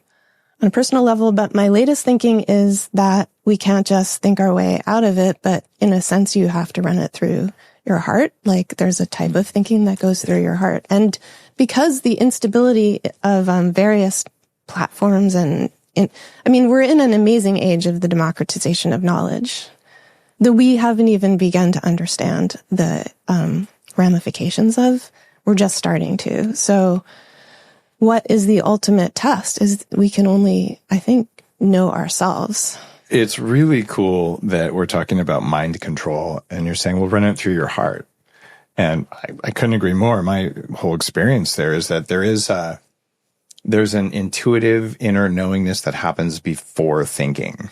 on a personal level, but my latest thinking is that we can't just think our way out of it, but in a sense, you have to run it through your heart. Like there's a type of thinking that goes through your heart. And because the instability of various platforms we're in an amazing age of the democratization of knowledge that we haven't even begun to understand the ramifications of. We're just starting to. So what is the ultimate test is we can only, I think, know ourselves. It's really cool that we're talking about mind control and you're saying, well, run it through your heart. And I couldn't agree more. My whole experience there is that there's an intuitive inner knowingness that happens before thinking.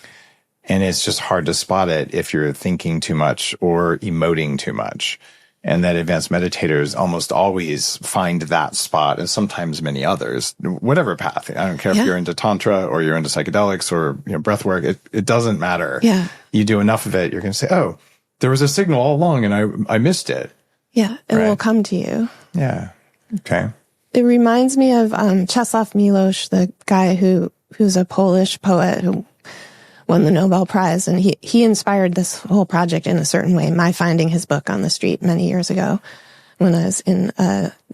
And it's just hard to spot it if you're thinking too much or emoting too much. And that advanced meditators almost always find that spot, and sometimes many others, whatever path. I don't care if you're into Tantra or you're into psychedelics or breath work. It doesn't matter. Yeah. You do enough of it, you're going to say, oh, there was a signal all along and I missed it. Yeah. It will come to you. Yeah. Okay. It reminds me of Czesław Miłosz, the guy who's a Polish poet who won the Nobel Prize, and he inspired this whole project in a certain way. My finding his book on the street many years ago, when I was in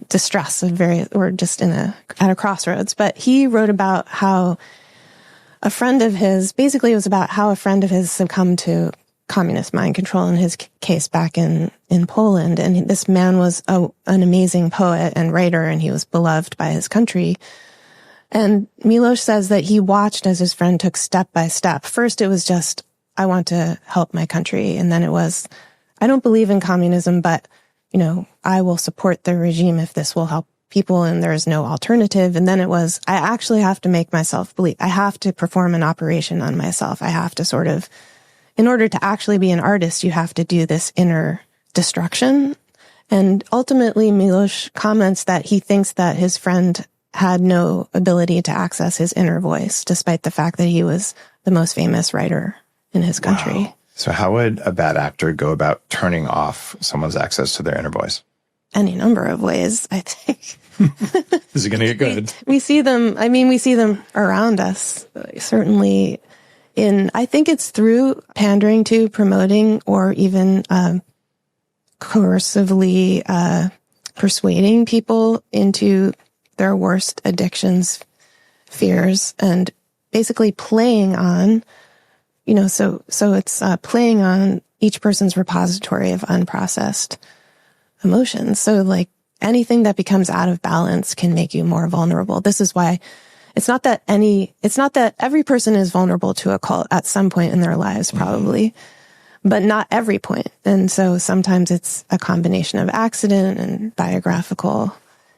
distress at a crossroads. But he wrote about how a friend of his, basically it was about how a friend of his succumbed to communist mind control in his case back in Poland. And this man was an amazing poet and writer, and he was beloved by his country. And Miłosz says that he watched as his friend took step by step. First, it was just, I want to help my country. And then it was, I don't believe in communism, but, I will support the regime if this will help people and there's no alternative. And then it was, I actually have to make myself believe. I have to perform an operation on myself. I have to sort of, in order to actually be an artist, you have to do this inner destruction. And ultimately, Miłosz comments that he thinks that his friend had no ability to access his inner voice, despite the fact that he was the most famous writer in his country. Wow. So how would a bad actor go about turning off someone's access to their inner voice? Any number of ways, I think. Is it going to get good? We see them around us, certainly I think it's through pandering to, promoting, or even coercively persuading people into their worst addictions, fears, and basically playing on, so it's playing on each person's repository of unprocessed emotions. So like anything that becomes out of balance can make you more vulnerable. This is why it's not that every person is vulnerable to a cult at some point in their lives, probably, but not every point. And so sometimes it's a combination of accident and biographical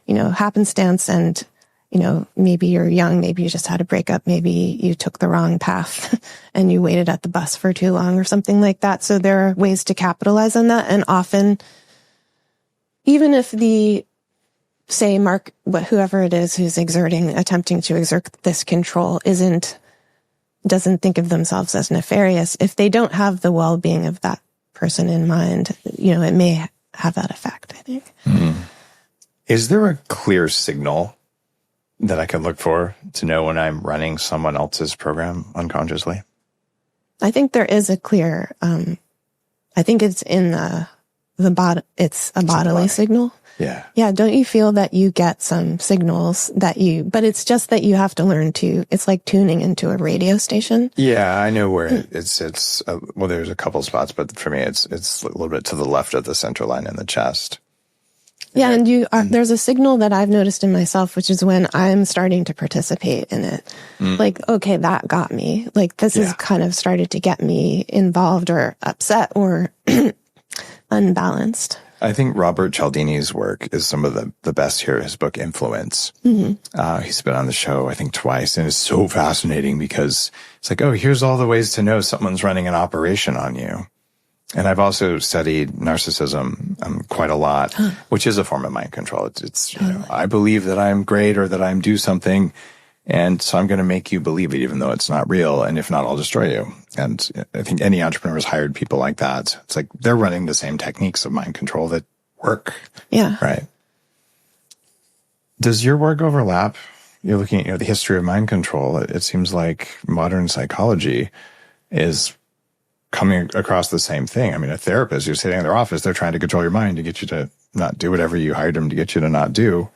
happenstance, and, maybe you're young, maybe you just had a breakup, maybe you took the wrong path and you waited at the bus for too long or something like that. So there are ways to capitalize on that. And often, even if whoever it is who's attempting to exert this control doesn't think of themselves as nefarious, if they don't have the well-being of that person in mind, it may have that effect, I think. Mm-hmm. Is there a clear signal that I can look for to know when I'm running someone else's program unconsciously? I think there is a clear, I think it's in the body. It's a bodily signal. Yeah. Yeah. Don't you feel that you get some signals but it's just that you have to learn it's like tuning into a radio station. Yeah. I know where it's well, there's a couple spots, but for me, it's a little bit to the left of the central line in the chest. Yeah. And there's a signal that I've noticed in myself, which is when I'm starting to participate in it. Like, okay, that got me. Like this has kind of started to get me involved or upset or unbalanced. I think Robert Cialdini's work is some of the best here. His book, Influence. Mm-hmm. He's been on the show, I think, twice, and it's so fascinating because it's like, oh, here's all the ways to know someone's running an operation on you. And I've also studied narcissism quite a lot, which is a form of mind control. It's I believe that I'm great or that I'm do something, and so I'm going to make you believe it even though it's not real, and if not, I'll destroy you. And I think any entrepreneur has hired people like that. It's like they're running the same techniques of mind control that work. Yeah. Right. Does your work overlap you're looking at the history of mind control, it seems like modern psychology is coming across the same thing. I mean, a therapist, you're sitting in their office, they're trying to control your mind to get you to not do whatever you hired them to get you to not do.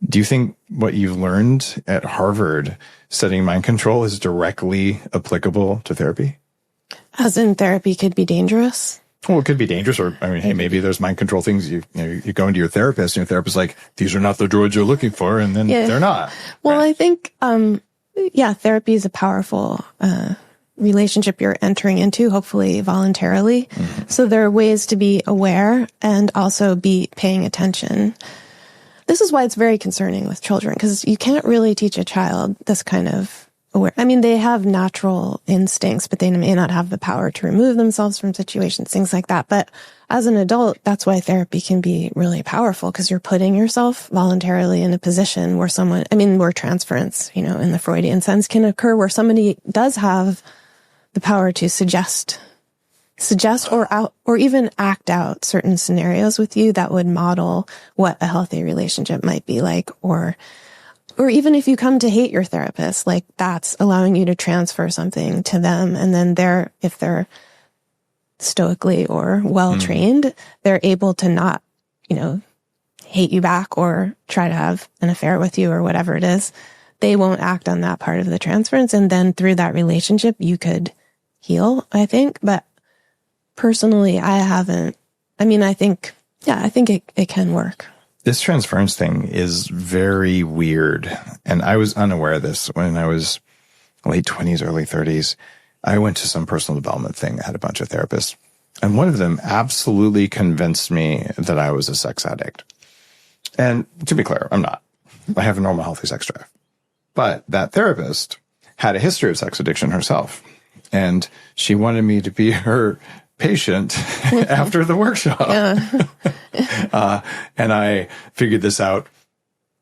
Do you think what you've learned at Harvard studying mind control is directly applicable to therapy? As in therapy could be dangerous? Well, it could be dangerous, or, I mean, hey, maybe there's mind control things you go into your therapist and your therapist's like, these are not the drugs you're looking for, and then they're not. Well, right? I think, therapy is a powerful relationship you're entering into, hopefully voluntarily. Mm-hmm. So there are ways to be aware and also be paying attention. This is why it's very concerning with children, because you can't really teach a child this kind of aware. I mean, they have natural instincts, but they may not have the power to remove themselves from situations, things like that. But as an adult, that's why therapy can be really powerful, because you're putting yourself voluntarily in a position where where transference, in the Freudian sense can occur, where somebody does have the power to suggest or even act out certain scenarios with you that would model what a healthy relationship might be like, or even if you come to hate your therapist, like that's allowing you to transfer something to them. And then if they're stoically or well trained, they're able to not, hate you back or try to have an affair with you or whatever it is. They won't act on that part of the transference. And then through that relationship, you could heal, I think. But personally, I think it can work. This transference thing is very weird. And I was unaware of this when I was late 20s, early 30s. I went to some personal development thing. I had a bunch of therapists. And one of them absolutely convinced me that I was a sex addict. And to be clear, I'm not. I have a normal, healthy sex drive. But that therapist had a history of sex addiction herself. And she wanted me to be her patient after the workshop. Yeah. And I figured this out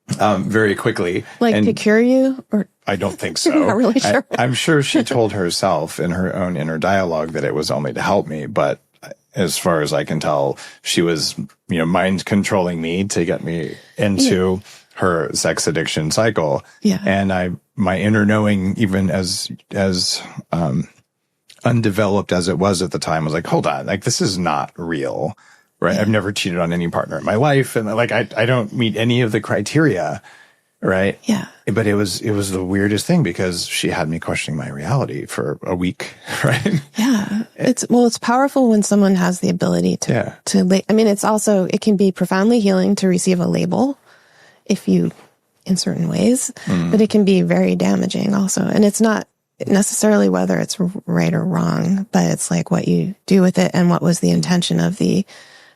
very quickly. To cure you? Or I don't think so. Not really sure. I'm sure she told herself in her own inner dialogue that it was only to help me. But as far as I can tell, she was, mind controlling me to get me into her sex addiction cycle. Yeah. And my inner knowing, even as undeveloped as it was at the time, was like, hold on, like this is not real, right? Yeah. I've never cheated on any partner in my life. And like, I don't meet any of the criteria, right? Yeah. But it was the weirdest thing, because she had me questioning my reality for a week, right? Yeah. It's powerful when someone has the ability to, it can be profoundly healing to receive a label in certain ways, but it can be very damaging also. And it's not necessarily whether it's right or wrong, but it's like what you do with it and what was the intention of the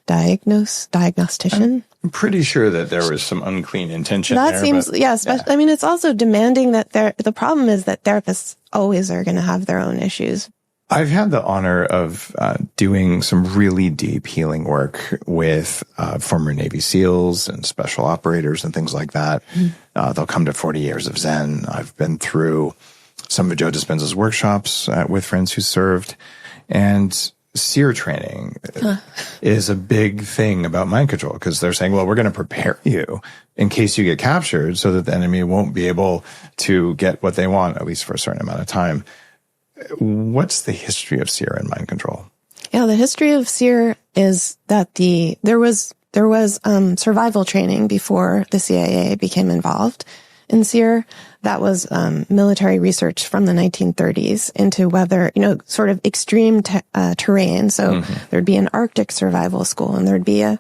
diagnostician. I'm pretty sure that there was some unclean intention that there. Seems, especially, yeah. It's also demanding that the problem is that therapists always are going to have their own issues. I've had the honor of doing some really deep healing work with former Navy SEALs and special operators and things like that. They'll come to 40 years of Zen. I've been through some of Joe Dispenza's workshops with friends who served. And SEER training is a big thing about mind control, because they're saying, well, we're going to prepare you in case you get captured so that the enemy won't be able to get what they want, at least for a certain amount of time. What's the history of SEER and mind control? Yeah, the history of SEER is that there was survival training before the CIA became involved in SEER. That was military research from the 1930s into weather, sort of extreme terrain. So there'd be an Arctic survival school, and there'd be a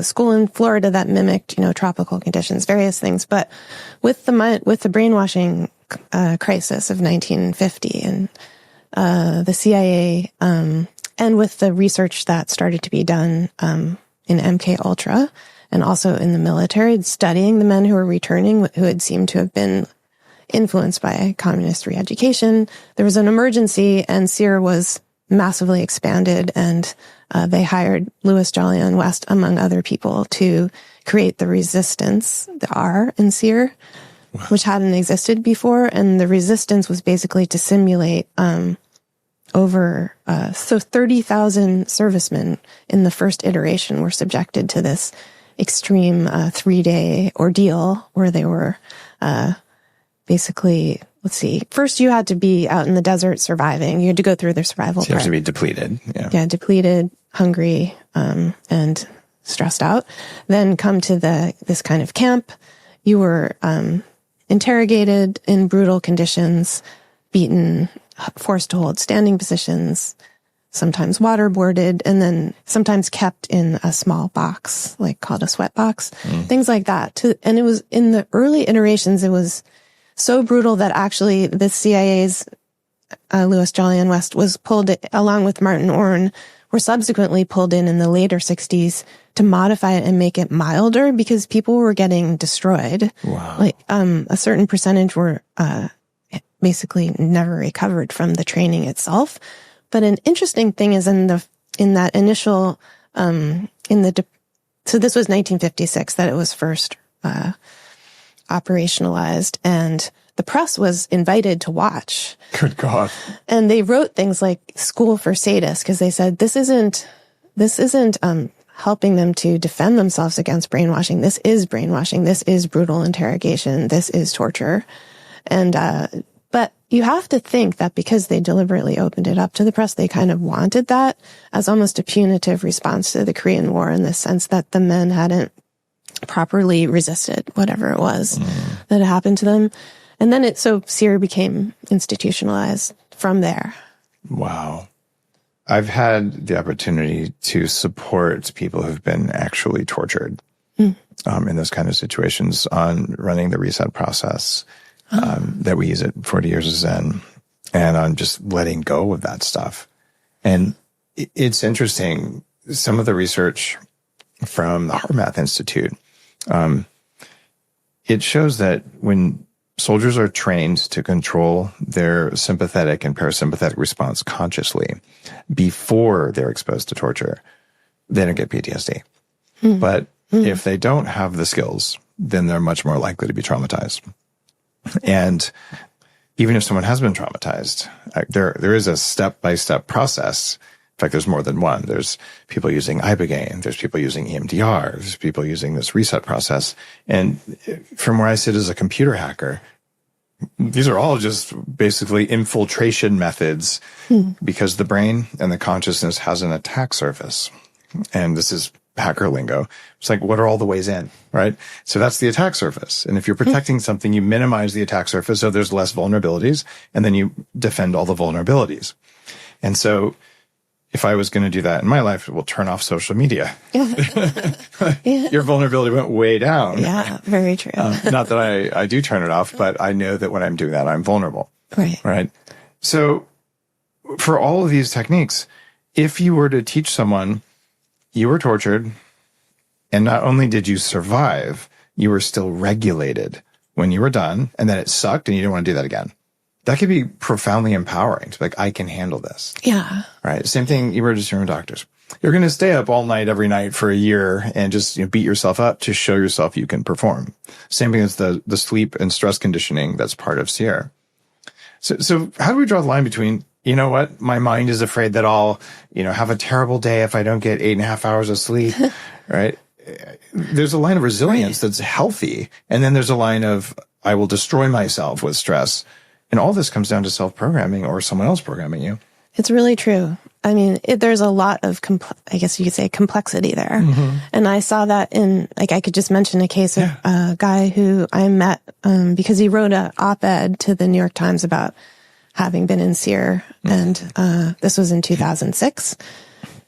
school in Florida that mimicked, tropical conditions, various things. But with the brainwashing crisis of 1950 and the CIA, and with the research that started to be done in MK Ultra, and also in the military, studying the men who were returning, who had seemed to have been influenced by communist re-education, there was an emergency, and SEER was massively expanded, and they hired Louis Jolyon West, among other people, to create the resistance, the R in SEER, which hadn't existed before. And the resistance was basically to simulate over 30,000 servicemen in the first iteration were subjected to this extreme 3-day ordeal where they were basically, let's see, first you had to be out in the desert surviving. You had to go through the survival So you have to be depleted. Yeah, depleted, hungry, and stressed out. Then come to this kind of camp. You were interrogated in brutal conditions, beaten, forced to hold standing positions, sometimes waterboarded, and then sometimes kept in a small box, like called a sweat box, things like that. And it was in the early iterations, it was so brutal that actually the CIA's Louis Jolyon West was pulled, along with Martin Orne, were subsequently pulled in the later 60s to modify it and make it milder because people were getting destroyed. Wow. Like a certain percentage were basically never recovered from the training itself. But an interesting thing is in that initial so this was 1956 that it was first operationalized, and the press was invited to watch. Good God. And they wrote things like "School for Sadists" because they said this isn't helping them to defend themselves against brainwashing. This is brainwashing. This is brutal interrogation. This is torture. And but you have to think that because they deliberately opened it up to the press, they kind of wanted that as almost a punitive response to the Korean War, in the sense that the men hadn't properly resisted whatever it was that had happened to them. And then so SEER became institutionalized from there. Wow. I've had the opportunity to support people who've been actually tortured in those kind of situations on running the reset process that we use at 40 Years of Zen, and on just letting go of that stuff. And it's interesting, some of the research from the HeartMath Institute, it shows that when soldiers are trained to control their sympathetic and parasympathetic response consciously before they're exposed to torture, they don't get PTSD. But if they don't have the skills, then they're much more likely to be traumatized. And even if someone has been traumatized, there is a step-by-step process. In fact, there's more than one. There's people using Ibogaine. There's people using EMDR. There's people using this reset process. And from where I sit as a computer hacker, these are all just basically infiltration methods because the brain and the consciousness has an attack surface. And this is hacker lingo. It's like, what are all the ways in, right? So that's the attack surface. And if you're protecting something, you minimize the attack surface so there's less vulnerabilities, and then you defend all the vulnerabilities. And so if I was going to do that in my life, we'll turn off social media. Your vulnerability went way down. Yeah, very true. Not that I do turn it off, but I know that when I'm doing that, I'm vulnerable. Right. Right. So for all of these techniques, if you were to teach someone, you were tortured, and not only did you survive, you were still regulated when you were done, and then it sucked and you didn't want to do that again. That could be profoundly empowering to be like, I can handle this. Yeah. Right. Same thing, emergency room doctors. You're going to stay up all night, every night for a year and just beat yourself up to show yourself you can perform. Same thing as the sleep and stress conditioning that's part of SEER. So how do we draw the line between, you know what, my mind is afraid that I'll, have a terrible day if I don't get 8.5 hours of sleep, right? There's a line of resilience that's healthy. And then there's a line of, I will destroy myself with stress. And all this comes down to self-programming or someone else programming you. It's really true. I mean, there's a lot of, I guess you could say, complexity there. And I saw that I could just mention a case of a guy who I met because he wrote an op-ed to the New York Times about having been in SEER. And this was in 2006.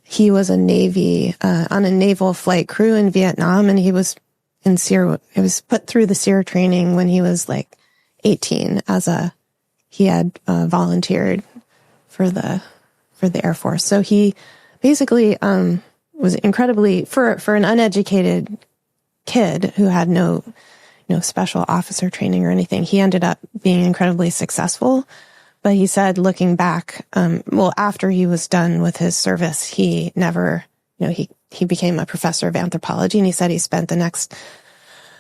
He was on a naval flight crew in Vietnam, and he was in SEER. It was put through the SEER training when he was like 18 he had volunteered for the Air Force. So he basically was incredibly, for an uneducated kid who had no special officer training or anything, he ended up being incredibly successful. But he said, looking back, after he was done with his service, he never, he became a professor of anthropology, and he said he spent the next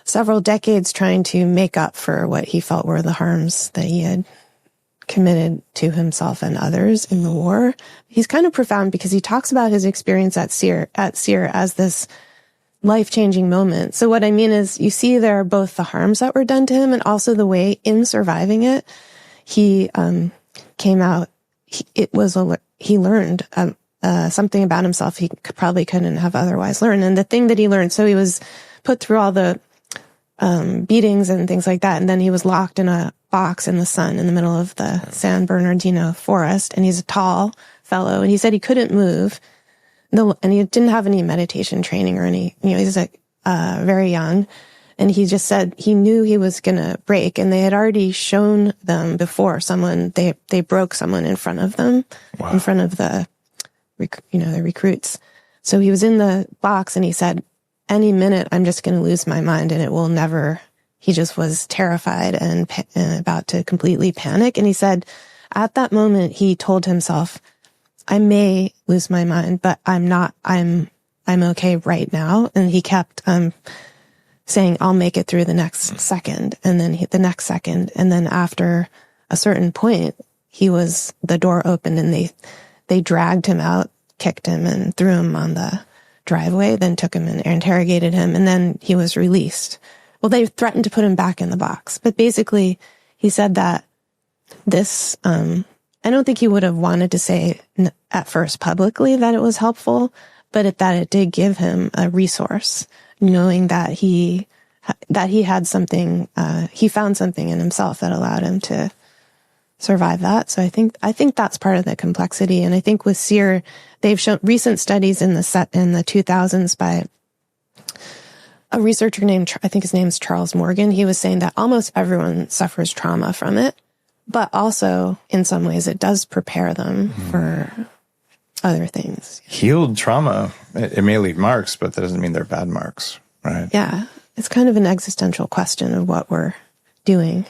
several decades trying to make up for what he felt were the harms that he had committed to himself and others in the war. He's kind of profound because he talks about his experience at SEER as this life-changing moment. So what I mean is you see there are both the harms that were done to him and also the way in surviving it, he came out, he learned something about himself he probably couldn't have otherwise learned. And the thing that he learned, so he was put through all the beatings and things like that. And then he was locked in a box in the sun in the middle of the San Bernardino forest. And he's a tall fellow. And he said he couldn't move. And he didn't have any meditation training or any, he's very young. And he just said he knew he was going to break. And they had already shown them before they broke someone in front of them, in front of the recruits. So he was in the box and he said, any minute I'm just going to lose my mind and it will never, he just was terrified and about to completely panic. And he said at that moment, he told himself, I may lose my mind, but I'm okay right now. And he kept, saying, I'll make it through the next second. And then the next second. And then after a certain point, the door opened and they dragged him out, kicked him and threw him on the driveway, then took him and interrogated him. And then he was released. Well, they threatened to put him back in the box. But basically he said that this, I don't think he would have wanted to say at first publicly that it was helpful, but that it did give him a resource, knowing that he had something, he found something in himself that allowed him to survive that. So I think that's part of the complexity. And I think with SEER, they've shown recent studies in the 2000s by a researcher named, I think his name's Charles Morgan. He was saying that almost everyone suffers trauma from it, but also in some ways it does prepare them for other things. Healed trauma, it may leave marks, but that doesn't mean they're bad marks, right? Yeah. It's kind of an existential question of what we're doing.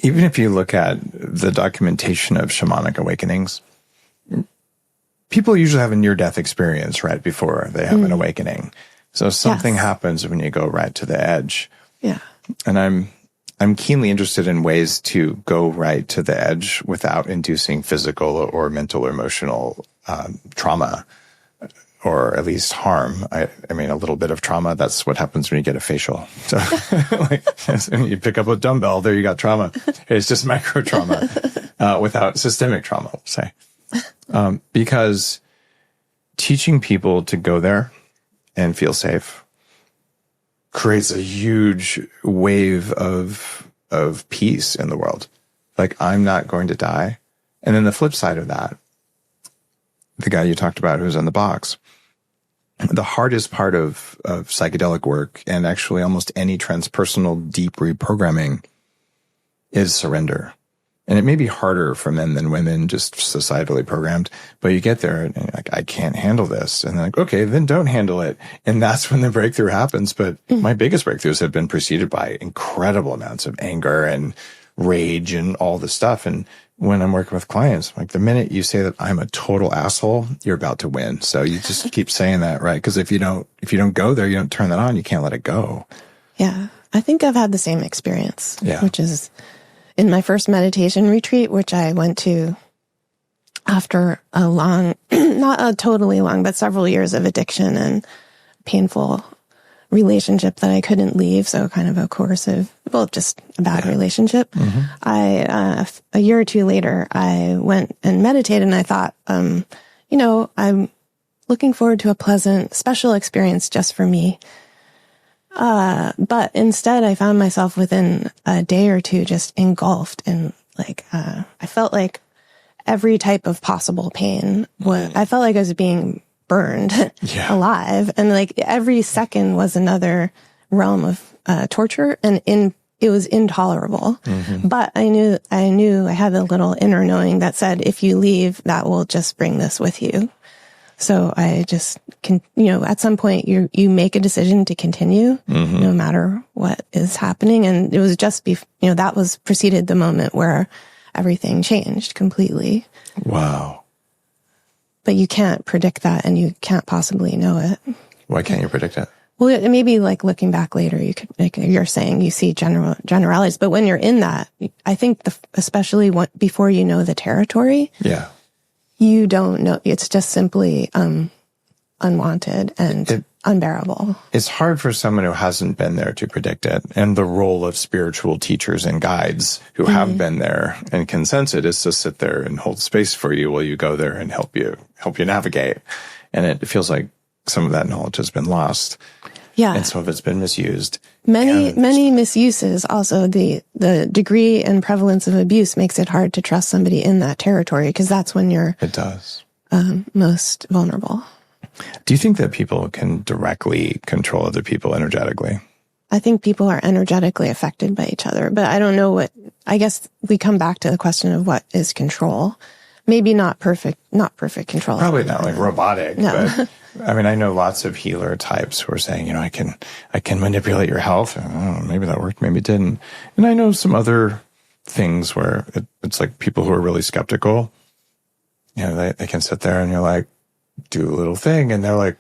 Even if you look at the documentation of shamanic awakenings, people usually have a near-death experience right before they have an awakening. So something happens when you go right to the edge. Yeah. And I'm keenly interested in ways to go right to the edge without inducing physical or mental or emotional trauma, or at least harm. I mean, a little bit of trauma, that's what happens when you get a facial. So when you pick up a dumbbell, there you got trauma. It's just micro trauma without systemic trauma, we'll say. Because teaching people to go there and feel safe creates a huge wave of peace in the world. Like, I'm not going to die. And then the flip side of that, the guy you talked about who's in the box, the hardest part of psychedelic work, and actually almost any transpersonal deep reprogramming, is surrender. And it may be harder for men than women, just societally programmed, but you get there and you're like, I can't handle this. And they're like, okay, then don't handle it. And that's when the breakthrough happens. But my biggest breakthroughs have been preceded by incredible amounts of anger and rage and all this stuff. And when I'm working with clients, like, the minute you say that I'm a total asshole, you're about to win. So you just keep saying that, right? Because if you don't go there, you don't turn that on, you can't let it go. Yeah. I think I've had the same experience, yeah. Which is in my first meditation retreat, which I went to after a long, not a totally long, but several years of addiction and painful relationship that I couldn't leave. So kind of a coercive, just a bad relationship. A year or two later, I went and meditated and I thought, I'm looking forward to a pleasant, special experience just for me. But instead I found myself within a day or two just engulfed in I felt like every type of possible pain I felt like I was being burned alive. And every second was another realm of torture, and it was intolerable. But I knew I had a little inner knowing that said, if you leave, that will just bring this with you. So I just at some point you make a decision to continue no matter what is happening. And it was just, that was preceded the moment where everything changed completely. Wow. But you can't predict that, and you can't possibly know it. Why can't you predict it? Well, maybe looking back later, you could, you're saying you see generalities, but when you're in that, I think especially before you know the territory, you don't know. It's just simply unwanted and unbearable. It's hard for someone who hasn't been there to predict it. And the role of spiritual teachers and guides who have been there and can sense it is to sit there and hold space for you while you go there and help you navigate. And it feels like some of that knowledge has been lost. Yeah. And some of it's been misused. Many misuses. Also, the degree and prevalence of abuse makes it hard to trust somebody in that territory, because that's when you're it does most vulnerable. Do you think that people can directly control other people energetically? I think people are energetically affected by each other, but I don't know I guess we come back to the question of what is control. Maybe not perfect control. Probably not like robotic, No. but I mean, I know lots of healer types who are saying, I can manipulate your health. Maybe that worked, maybe it didn't. And I know some other things where it's like people who are really skeptical, they can sit there and you're like, do a little thing. And they're like,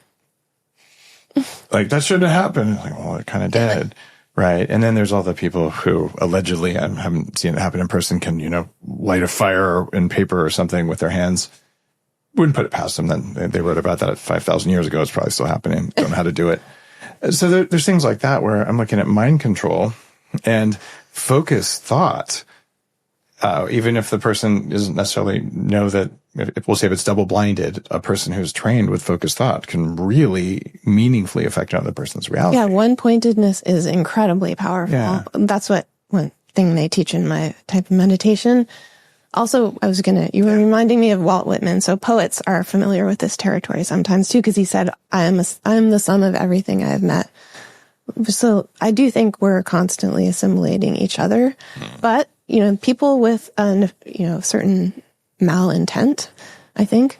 that shouldn't have happened. Like, well, it kind of did. Right. And then there's all the people who allegedly, I haven't seen it happen in person, can, light a fire in paper or something with their hands. Wouldn't put it past them. Then they wrote about that 5,000 years ago. It's probably still happening. Don't know how to do it. So there's things like that where I'm looking at mind control and focused thought. Even if the person doesn't necessarily know that, if it's double blinded, a person who's trained with focused thought can really meaningfully affect another person's reality. Yeah, one-pointedness is incredibly powerful. Yeah. That's one thing they teach in my type of meditation. Also, you were reminding me of Walt Whitman. So poets are familiar with this territory sometimes too, because he said, I am the sum of everything I have met. So I do think we're constantly assimilating each other, but people with certain malintent, I think,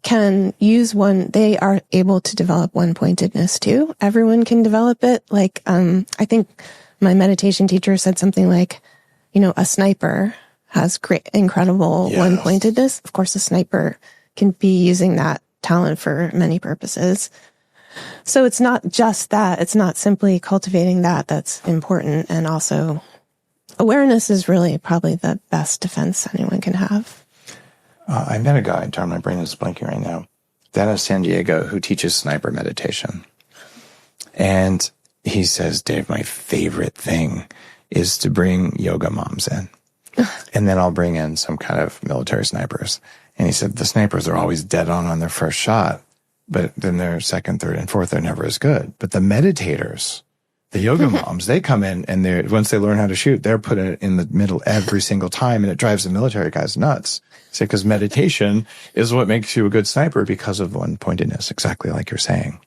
can use they are able to develop one-pointedness too. Everyone can develop it. Like, I think my meditation teacher said something like, a sniper has incredible one-pointedness. Of course, a sniper can be using that talent for many purposes. So it's not just that. It's not simply cultivating that's important. And also, awareness is really probably the best defense anyone can have. I met a guy, darn, my brain is blanking right now, down in San Diego, who teaches sniper meditation. And he says, Dave, my favorite thing is to bring yoga moms in. And then I'll bring in some kind of military snipers. And he said, the snipers are always dead on their first shot, but then their second, third, and fourth are never as good. But the meditators, the yoga moms, they come in and once they learn how to shoot, they're put in the middle every single time, and it drives the military guys nuts. So, because meditation is what makes you a good sniper because of one-pointedness, exactly like you're saying.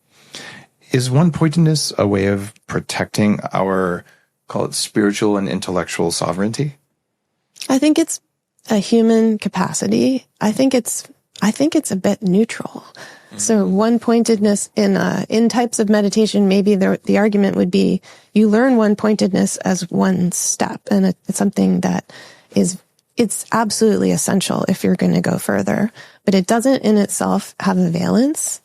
Is one-pointedness a way of protecting our, call it spiritual and intellectual sovereignty? I think it's a human capacity. I think it's a bit neutral. So one-pointedness in types of meditation, maybe the argument would be you learn one-pointedness as one step, and it's something that it's absolutely essential if you're going to go further, but it doesn't in itself have a valence.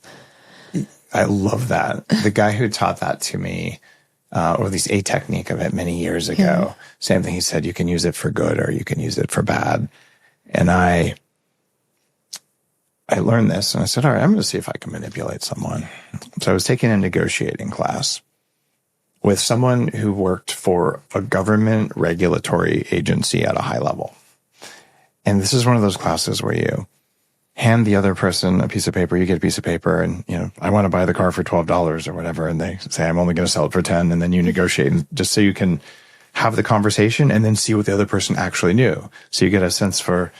I love that. The guy who taught that to me, or at least a technique of it many years ago, same thing. He said, you can use it for good or you can use it for bad. And I learned this and I said, all right, I'm going to see if I can manipulate someone. So I was taking a negotiating class with someone who worked for a government regulatory agency at a high level. And this is one of those classes where you hand the other person a piece of paper, you get a piece of paper, and, I want to buy the car for $12 or whatever. And they say, I'm only going to sell it for 10. And then you negotiate just so you can have the conversation and then see what the other person actually knew. So you get a sense for,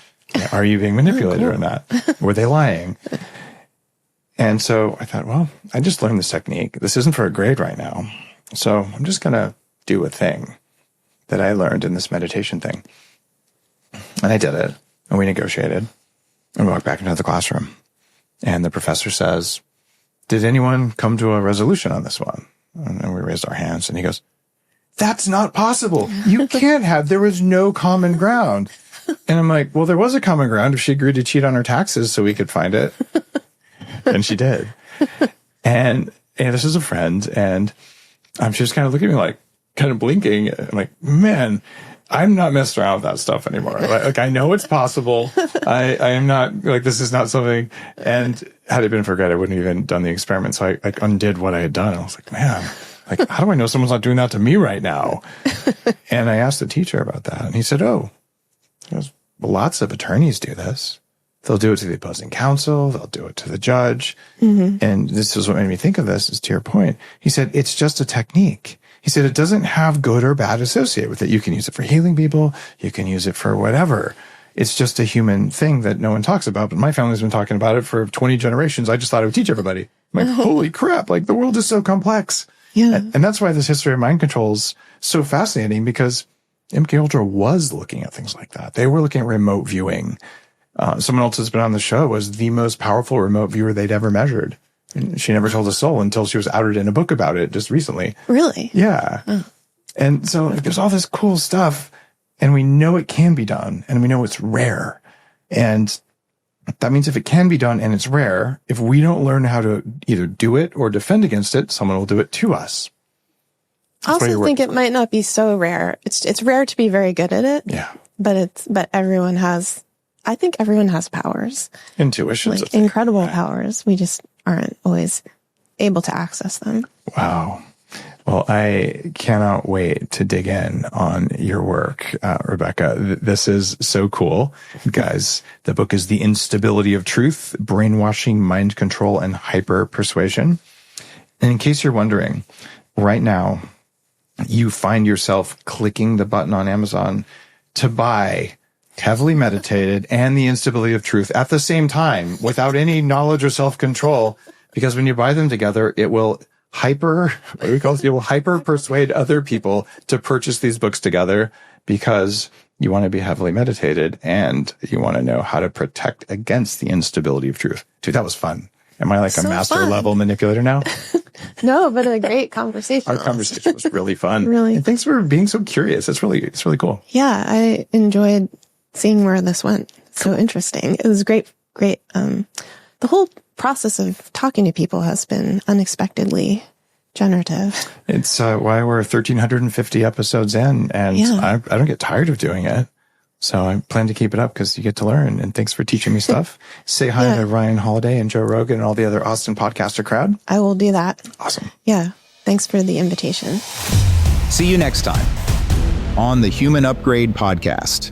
are you being manipulated or not? Were they lying? And so I thought, well, I just learned this technique. This isn't for a grade right now. So I'm just going to do a thing that I learned in this meditation thing. And I did it, and we negotiated, and we walked back into the classroom. And the professor says, did anyone come to a resolution on this one? And we raised our hands, and he goes, that's not possible. You can't have, there was no common ground. And I'm like, well, there was a common ground if she agreed to cheat on her taxes so we could find it. And she did. And this is a friend, and she was kind of looking at me like, kind of blinking. I'm like, man, I'm not messing around with that stuff anymore. Like I know it's possible. I am not like, this is not something. And had it been for Greta, I wouldn't have even done the experiment. So I like undid what I had done. I was like, man, like, how do I know someone's not doing that to me right now? And I asked the teacher about that. And he said, oh, lots of attorneys do this. They'll do it to the opposing counsel. They'll do it to the judge. Mm-hmm. And this is what made me think of this, is to your point. He said, it's just a technique. He said, it doesn't have good or bad associated with it. You can use it for healing people. You can use it for whatever. It's just a human thing that no one talks about. But my family's been talking about it for 20 generations. I just thought I would teach everybody. I'm like, holy crap, like the world is so complex. Yeah. And that's why this history of mind control is so fascinating, because MK Ultra was looking at things like that. They were looking at remote viewing. Someone else has been on the show was the most powerful remote viewer they'd ever measured. And she never told a soul until she was outed in a book about it just recently. Really? Yeah. Oh. And so there's all this cool stuff, and we know it can be done, and we know it's rare. And that means if it can be done and it's rare, if we don't learn how to either do it or defend against it, someone will do it to us. I also think it might not be so rare. It's rare to be very good at it. Yeah. But everyone has, I think everyone has powers. Intuitions. Like incredible powers. We just aren't always able to access them. Wow. Well, I cannot wait to dig in on your work, Rebecca. This is so cool. Guys, the book is The Instability of Truth, Brainwashing, Mind Control, and Hyper Persuasion. And in case you're wondering, right now, you find yourself clicking the button on Amazon to buy Heavily Meditated and The Instability of Truth at the same time without any knowledge or self-control, because when you buy them together, it will hyper persuade other people to purchase these books together, because you want to be heavily meditated and you want to know how to protect against the instability of truth. Dude, that was fun. Am I like a master level manipulator now? No, but a great conversation. Our conversation was really fun. Really. And thanks for being so curious. It's really cool. Yeah, I enjoyed seeing where this went. So interesting. It was great. The whole process of talking to people has been unexpectedly generative. It's why we're 1,350 episodes in, and I don't get tired of doing it. So I plan to keep it up because you get to learn. And thanks for teaching me stuff. Say hi to Ryan Holiday and Joe Rogan and all the other Austin podcaster crowd. I will do that. Awesome. Yeah. Thanks for the invitation. See you next time on the Human Upgrade Podcast.